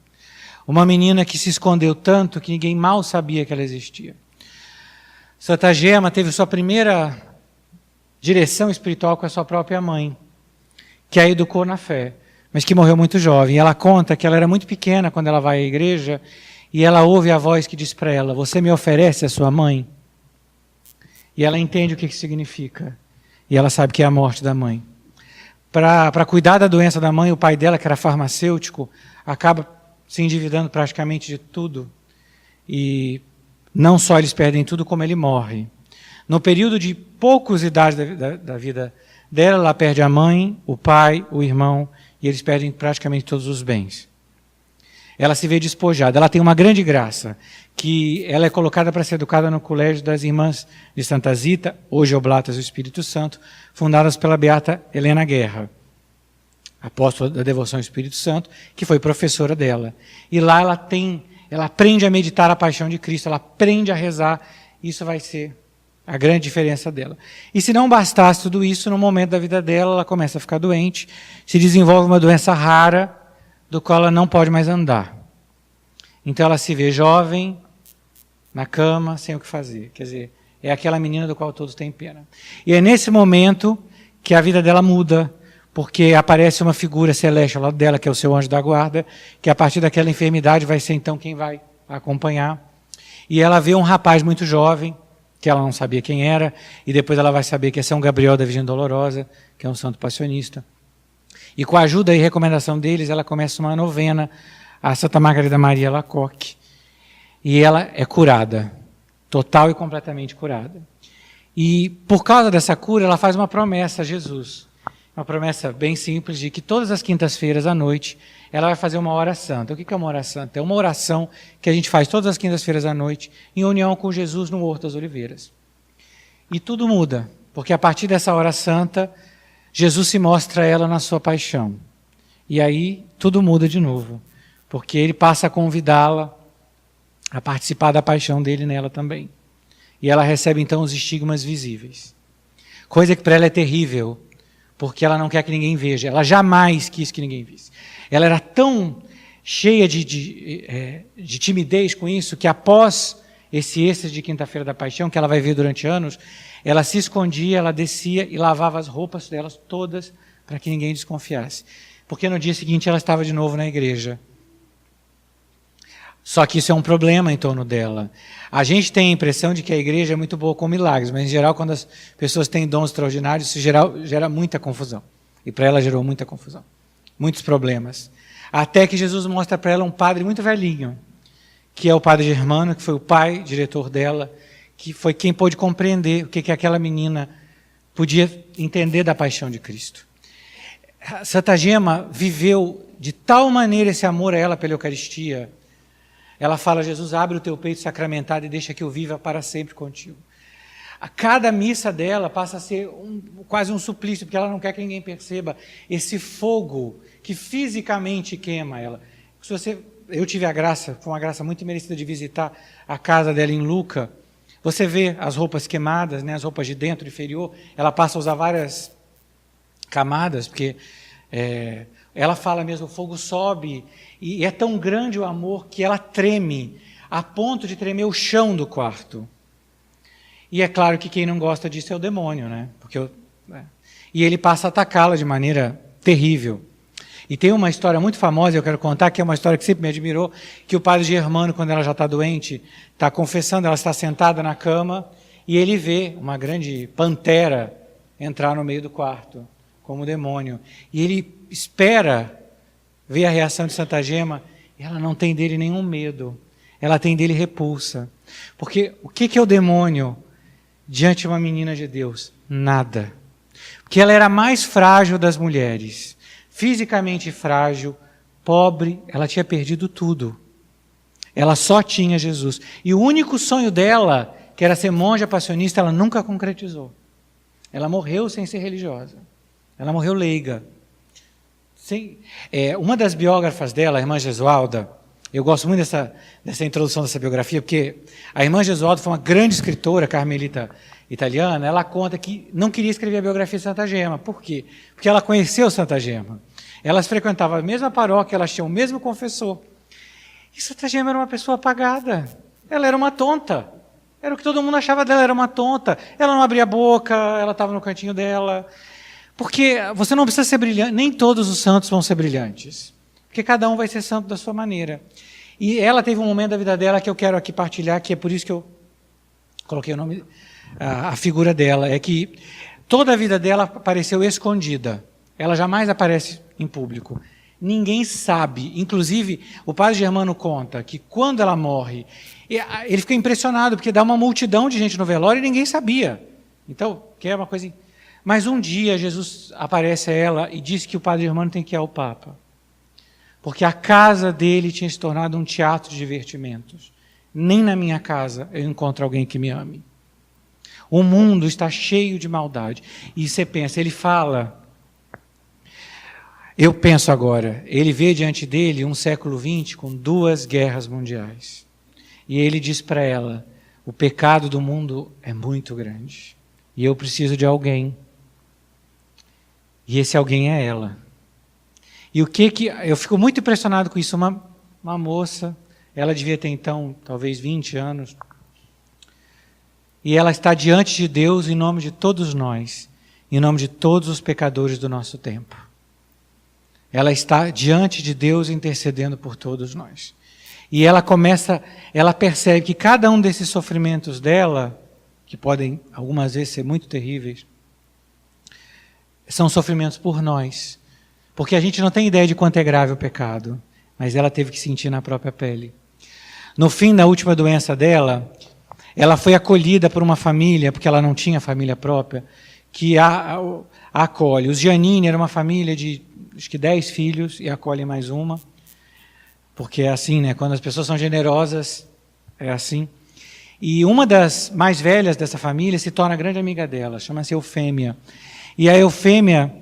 Uma menina que se escondeu tanto que ninguém mal sabia que ela existia. Santa Gema teve sua primeira direção espiritual com a sua própria mãe, que a educou na fé, mas que morreu muito jovem. E ela conta que ela era muito pequena quando ela vai à igreja e ela ouve a voz que diz para ela, você me oferece a sua mãe? E ela entende o que significa. E ela sabe que é a morte da mãe. Para cuidar da doença da mãe, o pai dela, que era farmacêutico, acaba se endividando praticamente de tudo. E não só eles perdem tudo, como ele morre. No período de poucos idades da vida dela, ela perde a mãe, o pai, o irmão, e eles perdem praticamente todos os bens. Ela se vê despojada. Ela tem uma grande graça, que ela é colocada para ser educada no colégio das Irmãs de Santa Zita, hoje Oblatas do Espírito Santo, fundadas pela beata Helena Guerra, apóstola da devoção ao Espírito Santo, que foi professora dela. E lá ela aprende a meditar a paixão de Cristo, ela aprende a rezar, isso vai ser a grande diferença dela. E se não bastasse tudo isso, no momento da vida dela, ela começa a ficar doente, se desenvolve uma doença rara, do qual ela não pode mais andar. Então ela se vê jovem, na cama, sem o que fazer. Quer dizer, é aquela menina do qual todos têm pena. E é nesse momento que a vida dela muda, porque aparece uma figura celeste ao lado dela, que é o seu anjo da guarda, que a partir daquela enfermidade vai ser então quem vai acompanhar. E ela vê um rapaz muito jovem, que ela não sabia quem era, e depois ela vai saber que é São Gabriel da Virgem Dolorosa, que é um santo passionista. E com a ajuda e recomendação deles, ela começa uma novena a Santa Margarida Maria Alacoque. E ela é curada, total e completamente curada. E por causa dessa cura, ela faz uma promessa a Jesus. Uma promessa bem simples de que todas as quintas-feiras à noite, ela vai fazer uma hora santa. O que é uma hora santa? É uma oração que a gente faz todas as quintas-feiras à noite, em união com Jesus no Horto das Oliveiras. E tudo muda, porque a partir dessa hora santa, Jesus se mostra a ela na sua paixão. E aí tudo muda de novo, porque ele passa a convidá-la a participar da paixão dele nela também. E ela recebe então os estigmas visíveis. Coisa que para ela é terrível, porque ela não quer que ninguém veja. Ela jamais quis que ninguém visse. Ela era tão cheia de timidez com isso, que após esse êxtase de quinta-feira da paixão, que ela vai ver durante anos, ela se escondia, ela descia e lavava as roupas delas todas para que ninguém desconfiasse. Porque no dia seguinte ela estava de novo na igreja. Só que isso é um problema em torno dela. A gente tem a impressão de que a igreja é muito boa com milagres, mas em geral quando as pessoas têm dons extraordinários, isso gera muita confusão. E para ela gerou muita confusão. Muitos problemas. Até que Jesus mostra para ela um padre muito velhinho, que é o padre Germano, que foi o pai, diretor dela, que foi quem pôde compreender o que aquela menina podia entender da paixão de Cristo. Santa Gema viveu de tal maneira esse amor a ela pela Eucaristia. Ela fala, Jesus, abre o teu peito sacramentado e deixa que eu viva para sempre contigo. A cada missa dela passa a ser quase um suplício, porque ela não quer que ninguém perceba esse fogo que fisicamente queima ela. Eu tive a graça, foi uma graça muito merecida de visitar a casa dela em Lucca, Você vê as roupas queimadas, né, as roupas de dentro, inferior, ela passa a usar várias camadas, porque ela fala mesmo, o fogo sobe, e é tão grande o amor que ela treme, a ponto de tremer o chão do quarto. E é claro que quem não gosta disso é o demônio, né? E ele passa a atacá-la de maneira terrível. E tem uma história muito famosa, eu quero contar, que é uma história que sempre me admirou, que o padre Germano, quando ela já está doente, está confessando, ela está sentada na cama, e ele vê uma grande pantera entrar no meio do quarto, como demônio. E ele espera ver a reação de Santa Gema, e ela não tem dele nenhum medo, ela tem dele repulsa. Porque o que é o demônio diante de uma menina de Deus? Nada. Porque ela era a mais frágil das mulheres. Fisicamente frágil, pobre, ela tinha perdido tudo. Ela só tinha Jesus. E o único sonho dela, que era ser monja passionista, ela nunca concretizou. Ela morreu sem ser religiosa. Ela morreu leiga. Uma das biógrafas dela, a irmã Gesualda, eu gosto muito dessa introdução dessa biografia, porque a irmã Gesualda foi uma grande escritora carmelita italiana. Ela conta que não queria escrever a biografia de Santa Gema. Por quê? Porque ela conheceu Santa Gema. Elas frequentavam a mesma paróquia, elas tinham o mesmo confessor. E Santa Gema era uma pessoa apagada. Ela era uma tonta. Era o que todo mundo achava dela, era uma tonta. Ela não abria a boca, ela estava no cantinho dela. Porque você não precisa ser brilhante, nem todos os santos vão ser brilhantes. Porque cada um vai ser santo da sua maneira. E ela teve um momento da vida dela que eu quero aqui partilhar, que é por isso que eu coloquei o nome, a figura dela. É que toda a vida dela apareceu escondida. Ela jamais aparece em público. Ninguém sabe. Inclusive, o padre Germano conta que quando ela morre, ele fica impressionado, porque dá uma multidão de gente no velório e ninguém sabia. Então, que é uma coisa... Mas um dia Jesus aparece a ela e diz que o padre Germano tem que ir ao Papa. Porque a casa dele tinha se tornado um teatro de divertimentos. Nem na minha casa eu encontro alguém que me ame. O mundo está cheio de maldade. E você pensa, ele fala... Eu penso agora, ele vê diante dele um século XX com 2 guerras mundiais. E ele diz para ela, o pecado do mundo é muito grande. E eu preciso de alguém. E esse alguém é ela. E o que eu fico muito impressionado com isso. Uma moça, ela devia ter então, talvez 20 anos. E ela está diante de Deus em nome de todos nós. Em nome de todos os pecadores do nosso tempo. Ela está diante de Deus intercedendo por todos nós. E ela percebe que cada um desses sofrimentos dela, que podem algumas vezes ser muito terríveis, são sofrimentos por nós. Porque a gente não tem ideia de quanto é grave o pecado, mas ela teve que sentir na própria pele. No fim da última doença dela, ela foi acolhida por uma família, porque ela não tinha família própria, que a acolhe. Os Giannini era uma família de, acho que 10 filhos, e acolhe mais uma. Porque é assim, né? Quando as pessoas são generosas, é assim. E uma das mais velhas dessa família se torna grande amiga dela, chama-se Eufêmia. E a Eufêmia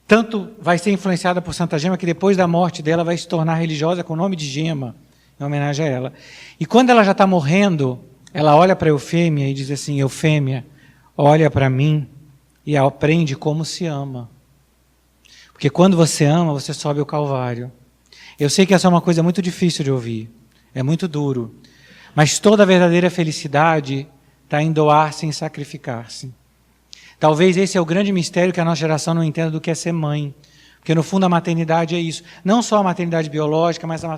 tanto vai ser influenciada por Santa Gema, que depois da morte dela vai se tornar religiosa com o nome de Gema, em homenagem a ela. E quando ela já está morrendo, ela olha para Eufêmia e diz assim, Eufêmia, olha para mim e aprende como se ama. Porque quando você ama, você sobe o Calvário. Eu sei que essa é uma coisa muito difícil de ouvir, é muito duro, mas toda a verdadeira felicidade está em doar-se, em sacrificar-se. Talvez esse é o grande mistério que a nossa geração não entenda do que é ser mãe, porque no fundo a maternidade é isso, não só a maternidade biológica, mas a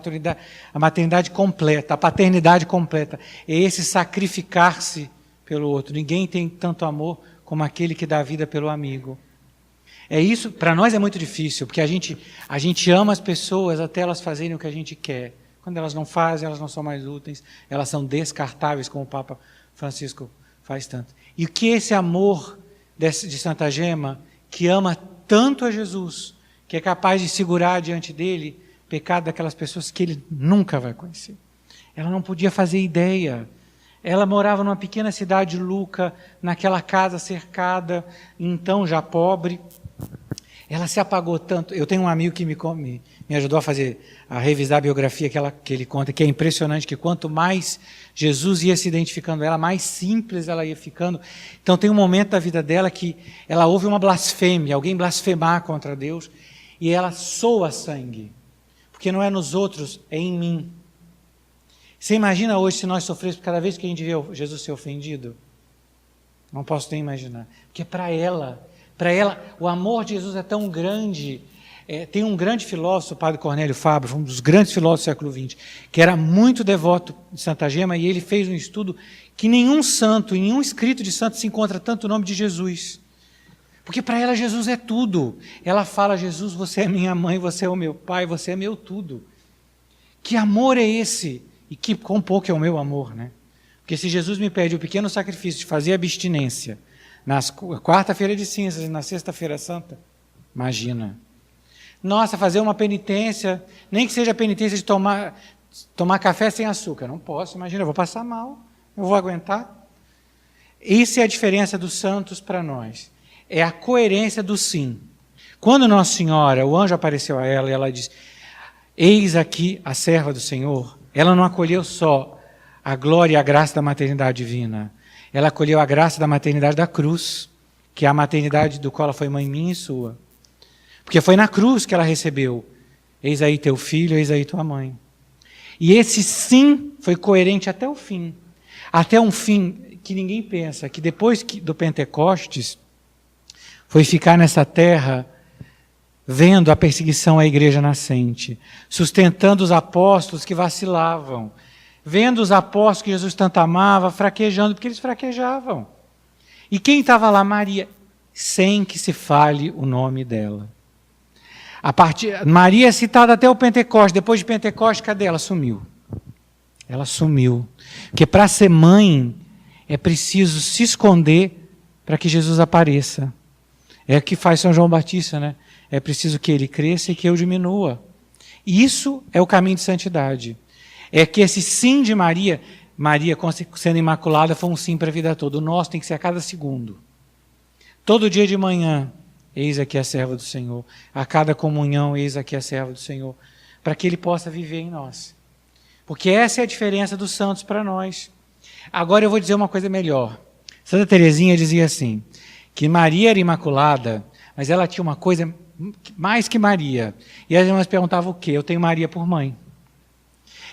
maternidade completa, a paternidade completa, é esse sacrificar-se pelo outro. Ninguém tem tanto amor como aquele que dá a vida pelo amigo. É isso, para nós é muito difícil, porque a gente ama as pessoas até elas fazerem o que a gente quer. Quando elas não fazem, elas não são mais úteis, elas são descartáveis, como o Papa Francisco faz tanto. E o que esse amor de Santa Gema, que ama tanto a Jesus, que é capaz de segurar diante dele o pecado daquelas pessoas que ele nunca vai conhecer. Ela não podia fazer ideia. Ela morava numa pequena cidade de Lucca, naquela casa cercada, então já pobre. Ela se apagou tanto. Eu tenho um amigo que me ajudou a revisar a biografia que ele conta, que é impressionante, que quanto mais Jesus ia se identificando ela, mais simples ela ia ficando. Então tem um momento da vida dela que ela ouve uma blasfêmia, alguém blasfemar contra Deus, e ela soa sangue. Porque não é nos outros, é em mim. Você imagina hoje se nós sofrêssemos cada vez que a gente vê Jesus ser ofendido? Não posso nem imaginar. Porque para ela, o amor de Jesus é tão grande. Tem um grande filósofo, o padre Cornélio Fábio, um dos grandes filósofos do século XX, que era muito devoto de Santa Gema, e ele fez um estudo que nenhum santo, em nenhum escrito de santo se encontra tanto o nome de Jesus. Porque para ela Jesus é tudo. Ela fala: Jesus, você é minha mãe, você é o meu pai, você é meu tudo. Que amor é esse? E que quão pouco é o meu amor, né? Porque se Jesus me pede o pequeno sacrifício de fazer abstinência na quarta-feira de cinzas e na sexta-feira santa, imagina. Nossa, fazer uma penitência, nem que seja a penitência de tomar café sem açúcar. Não posso, imagina, eu vou passar mal, eu vou aguentar. Isso é a diferença dos santos para nós. É a coerência do sim. Quando Nossa Senhora, o anjo apareceu a ela e ela disse: eis aqui a serva do Senhor, ela não acolheu só a glória e a graça da maternidade divina, ela acolheu a graça da maternidade da cruz, que é a maternidade do qual ela foi mãe minha e sua. Porque foi na cruz que ela recebeu: eis aí teu filho, eis aí tua mãe. E esse sim foi coerente até o fim. Até um fim que ninguém pensa, que depois do Pentecostes, foi ficar nessa terra vendo a perseguição à igreja nascente, sustentando os apóstolos que vacilavam, vendo os apóstolos que Jesus tanto amava, fraquejando, porque eles fraquejavam. E quem estava lá? Maria, sem que se fale o nome dela. Maria é citada até o Pentecostes. Depois de Pentecostes, cadê? Ela sumiu. Ela sumiu. Porque para ser mãe, é preciso se esconder para que Jesus apareça. É o que faz São João Batista, né? É preciso que ele cresça e que eu diminua. Isso é o caminho de santidade. É que esse sim de Maria, sendo imaculada, foi um sim para a vida toda. O nosso tem que ser a cada segundo. Todo dia de manhã, eis aqui a serva do Senhor. A cada comunhão, eis aqui a serva do Senhor. Para que ele possa viver em nós. Porque essa é a diferença dos santos para nós. Agora eu vou dizer uma coisa melhor. Santa Teresinha dizia assim, que Maria era imaculada, mas ela tinha uma coisa mais que Maria. E as irmãs perguntavam o quê? Eu tenho Maria por mãe.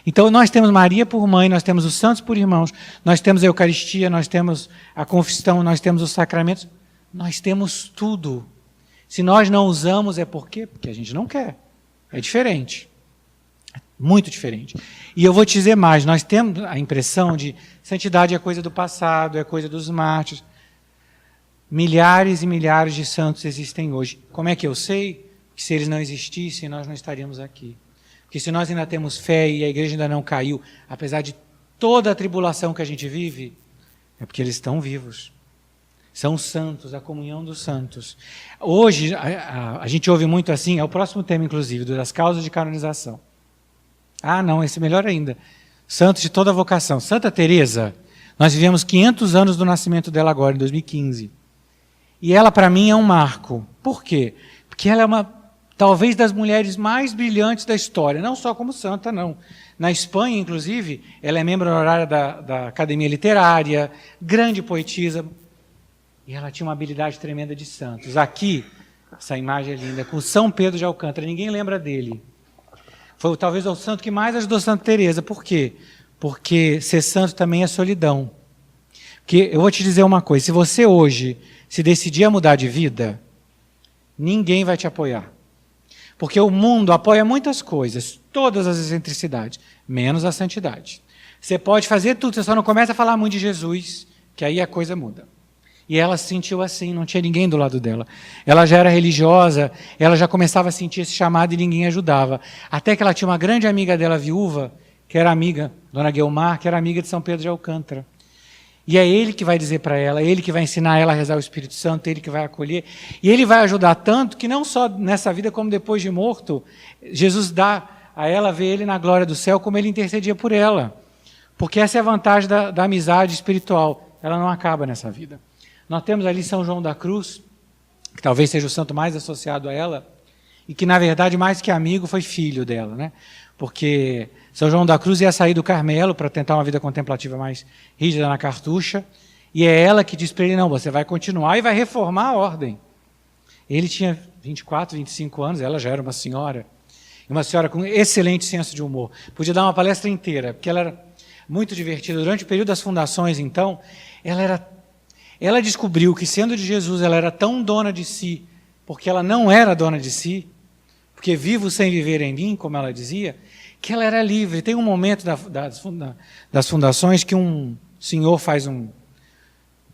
Então nós temos Maria por mãe, nós temos os santos por irmãos, nós temos a Eucaristia, nós temos a confissão, nós temos os sacramentos, nós temos tudo. Se nós não usamos é por quê? Porque a gente não quer. É diferente. Muito diferente. E eu vou te dizer mais, nós temos a impressão de santidade é coisa do passado, é coisa dos mártires. Milhares e milhares de santos existem hoje. Como é que eu sei? Que se eles não existissem, nós não estaríamos aqui. Porque se nós ainda temos fé e a igreja ainda não caiu, apesar de toda a tribulação que a gente vive, é porque eles estão vivos. São santos, a comunhão dos santos. Hoje, a gente ouve muito assim, é o próximo tema, inclusive, das causas de canonização. Ah, não, esse é melhor ainda. Santos de toda a vocação. Santa Teresa, nós vivemos 500 anos do nascimento dela agora, em 2015. E ela, para mim, é um marco. Por quê? Porque ela é talvez das mulheres mais brilhantes da história. Não só como santa, não. Na Espanha, inclusive, ela é membro honorária da Academia Literária, grande poetisa. E ela tinha uma habilidade tremenda de santos. Aqui, essa imagem é linda, com São Pedro de Alcântara. Ninguém lembra dele. Foi talvez o santo que mais ajudou Santa Teresa. Por quê? Porque ser santo também é solidão. Porque eu vou te dizer uma coisa, se você hoje se decidir a mudar de vida, ninguém vai te apoiar. Porque o mundo apoia muitas coisas, todas as excentricidades, menos a santidade. Você pode fazer tudo, você só não começa a falar muito de Jesus, que aí a coisa muda. E ela se sentiu assim, não tinha ninguém do lado dela. Ela já era religiosa, ela já começava a sentir esse chamado e ninguém ajudava. Até que ela tinha uma grande amiga dela, viúva, que era amiga, Dona Guelmar, que era amiga de São Pedro de Alcântara. E é ele que vai dizer para ela, ele que vai ensinar ela a rezar o Espírito Santo, ele que vai acolher. E ele vai ajudar tanto que não só nessa vida como depois de morto, Jesus dá a ela ver ele na glória do céu como ele intercedia por ela. Porque essa é a vantagem da amizade espiritual. Ela não acaba nessa vida. Nós temos ali São João da Cruz, que talvez seja o santo mais associado a ela, e que, na verdade, mais que amigo, foi filho dela, né? Porque São João da Cruz ia sair do Carmelo para tentar uma vida contemplativa mais rígida na Cartucha, e é ela que diz para ele, não, você vai continuar e vai reformar a ordem. Ele tinha 24, 25 anos, ela já era uma senhora com excelente senso de humor. Podia dar uma palestra inteira, porque ela era muito divertida. Durante o período das fundações, então, ela descobriu que, sendo de Jesus, ela era tão dona de si, porque ela não era dona de si, porque vivo sem viver em mim, como ela dizia, que ela era livre. Tem um momento das fundações que um senhor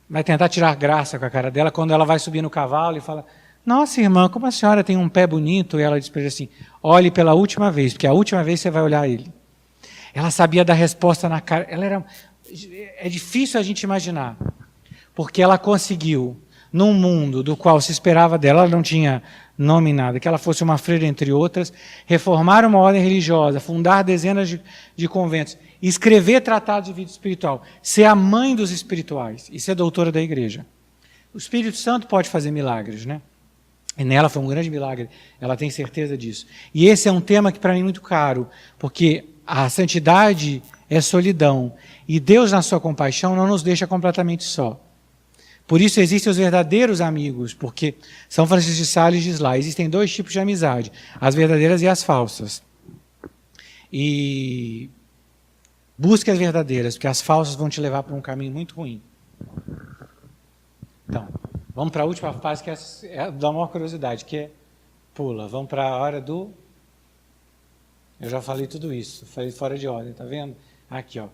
vai tentar tirar graça com a cara dela, quando ela vai subir no cavalo e fala, nossa, irmã, como a senhora tem um pé bonito, e ela diz para ele assim, olhe pela última vez, porque a última vez você vai olhar ele. Ela sabia dar resposta na cara, é difícil a gente imaginar, porque ela conseguiu, num mundo do qual se esperava dela, ela não tinha nome nada, que ela fosse uma freira entre outras, reformar uma ordem religiosa, fundar dezenas de conventos, escrever tratados de vida espiritual, ser a mãe dos espirituais e ser doutora da igreja. O Espírito Santo pode fazer milagres, né? E nela foi um grande milagre, ela tem certeza disso. E esse é um tema que para mim é muito caro, porque a santidade é solidão, e Deus na sua compaixão não nos deixa completamente só. Por isso existem os verdadeiros amigos, porque São Francisco de Sales diz lá, existem dois tipos de amizade, as verdadeiras e as falsas. E busque as verdadeiras, porque as falsas vão te levar para um caminho muito ruim. Então, vamos para a última fase, que é da maior curiosidade, que é pula. Vamos para a hora do... Eu já falei tudo isso, falei fora de ordem, tá vendo? Aqui, ó.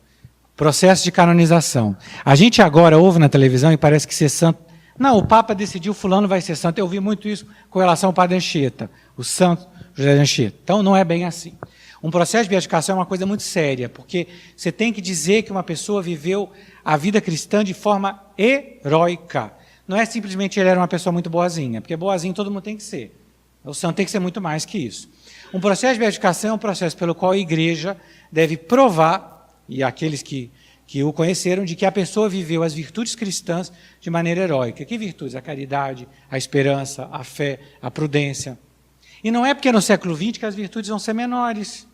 Processo de canonização. A gente agora ouve na televisão e parece que ser santo... Não, o Papa decidiu, fulano vai ser santo. Eu ouvi muito isso com relação ao Padre Anchieta, o santo José de Anchieta. Então, não é bem assim. Um processo de beatificação é uma coisa muito séria, porque você tem que dizer que uma pessoa viveu a vida cristã de forma heróica. Não é simplesmente ele era uma pessoa muito boazinha, porque boazinho todo mundo tem que ser. O santo tem que ser muito mais que isso. Um processo de beatificação é um processo pelo qual a igreja deve provar, e aqueles que o conheceram, de que a pessoa viveu as virtudes cristãs de maneira heróica. Que virtudes? A caridade, a esperança, a fé, a prudência. E não é porque é no século XX que as virtudes vão ser menores.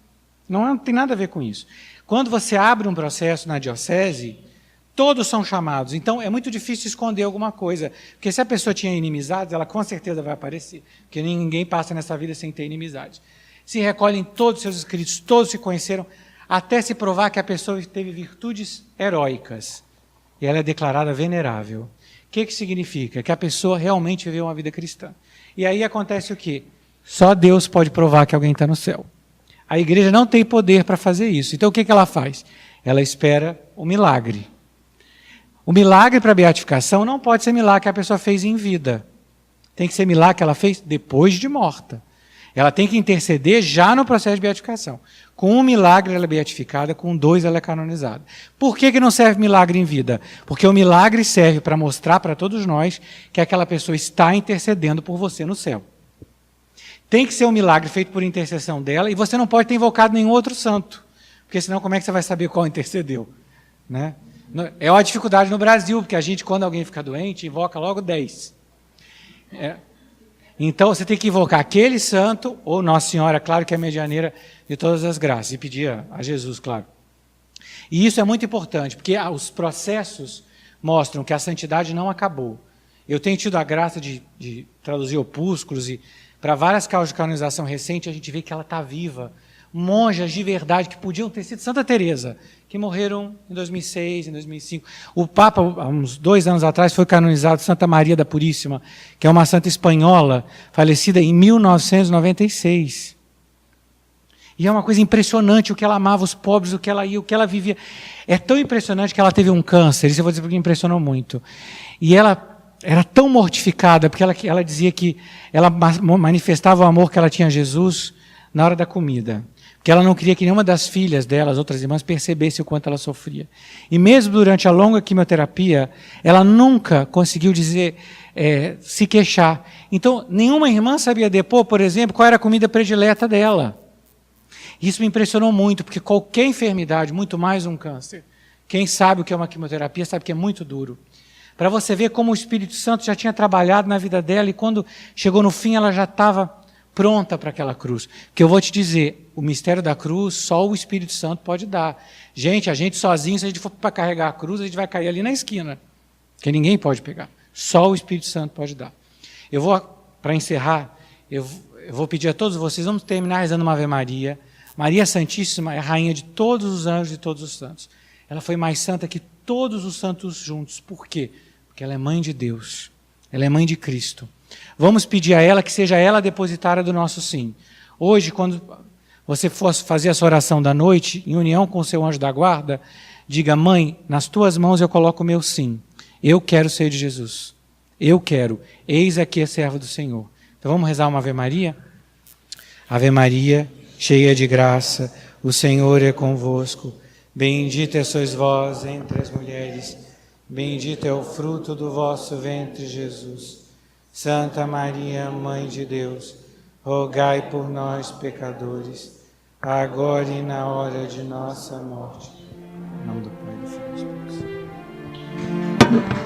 Não tem nada a ver com isso. Quando você abre um processo na diocese, todos são chamados. Então, é muito difícil esconder alguma coisa. Porque se a pessoa tinha inimizades, ela com certeza vai aparecer. Porque ninguém passa nessa vida sem ter inimizade. Se recolhem todos os seus escritos, todos se conheceram, até se provar que a pessoa teve virtudes heróicas. E ela é declarada venerável. O que significa? Que a pessoa realmente viveu uma vida cristã. E aí acontece o quê? Só Deus pode provar que alguém está no céu. A igreja não tem poder para fazer isso. Então o que ela faz? Ela espera o milagre. O milagre para a beatificação não pode ser milagre que a pessoa fez em vida. Tem que ser milagre que ela fez depois de morta. Ela tem que interceder já no processo de beatificação. Com um milagre ela é beatificada, com dois ela é canonizada. Por que não serve milagre em vida? Porque o milagre serve para mostrar para todos nós que aquela pessoa está intercedendo por você no céu. Tem que ser um milagre feito por intercessão dela, e você não pode ter invocado nenhum outro santo, porque senão como é que você vai saber qual intercedeu? Né? É uma dificuldade no Brasil, porque a gente, quando alguém fica doente, invoca logo 10. Então, você tem que invocar aquele santo, ou Nossa Senhora, claro que é a medianeira de todas as graças, e pedir a Jesus, claro. E isso é muito importante, porque os processos mostram que a santidade não acabou. Eu tenho tido a graça de traduzir opúsculos, e para várias causas de canonização recente, a gente vê que ela está viva. Monjas de verdade que podiam ter sido Santa Teresa, que morreram em 2006, em 2005. O Papa, há uns 2 anos atrás, foi canonizado Santa Maria da Puríssima, que é uma santa espanhola, falecida em 1996. E é uma coisa impressionante o que ela amava os pobres, o que ela ia, o que ela vivia. É tão impressionante que ela teve um câncer, isso eu vou dizer porque impressionou muito. E ela era tão mortificada, porque ela dizia que ela manifestava o amor que ela tinha a Jesus na hora da comida. Porque ela não queria que nenhuma das filhas dela, as outras irmãs, percebesse o quanto ela sofria. E mesmo durante a longa quimioterapia, ela nunca conseguiu se queixar. Então, nenhuma irmã sabia depor, por exemplo, qual era a comida predileta dela. Isso me impressionou muito, porque qualquer enfermidade, muito mais um câncer, quem sabe o que é uma quimioterapia, sabe que é muito duro. para você ver como o Espírito Santo já tinha trabalhado na vida dela e quando chegou no fim ela já estava pronta para aquela cruz. Porque eu vou te dizer, o mistério da cruz só o Espírito Santo pode dar. Gente, a gente sozinho, se a gente for para carregar a cruz, a gente vai cair ali na esquina, que ninguém pode pegar. Só o Espírito Santo pode dar. Eu vou, para encerrar, eu vou pedir a todos vocês, vamos terminar rezando uma Ave Maria. Maria Santíssima é a rainha de todos os anjos e todos os santos. Ela foi mais santa que todos os santos juntos. Por quê? Porque ela é mãe de Deus. Ela é mãe de Cristo. Vamos pedir a ela que seja ela a depositária do nosso sim. Hoje, quando você for fazer essa oração da noite, em união com o seu anjo da guarda, diga: Mãe, nas tuas mãos eu coloco o meu sim. Eu quero ser de Jesus. Eu quero. Eis aqui a serva do Senhor. Então vamos rezar uma Ave Maria? Ave Maria, cheia de graça, o Senhor é convosco. Bendita sois vós entre as mulheres. Bendito é o fruto do vosso ventre, Jesus. Santa Maria, Mãe de Deus, rogai por nós, pecadores, agora e na hora de nossa morte. Em nome do Pai e do Filho e do Espírito Santo.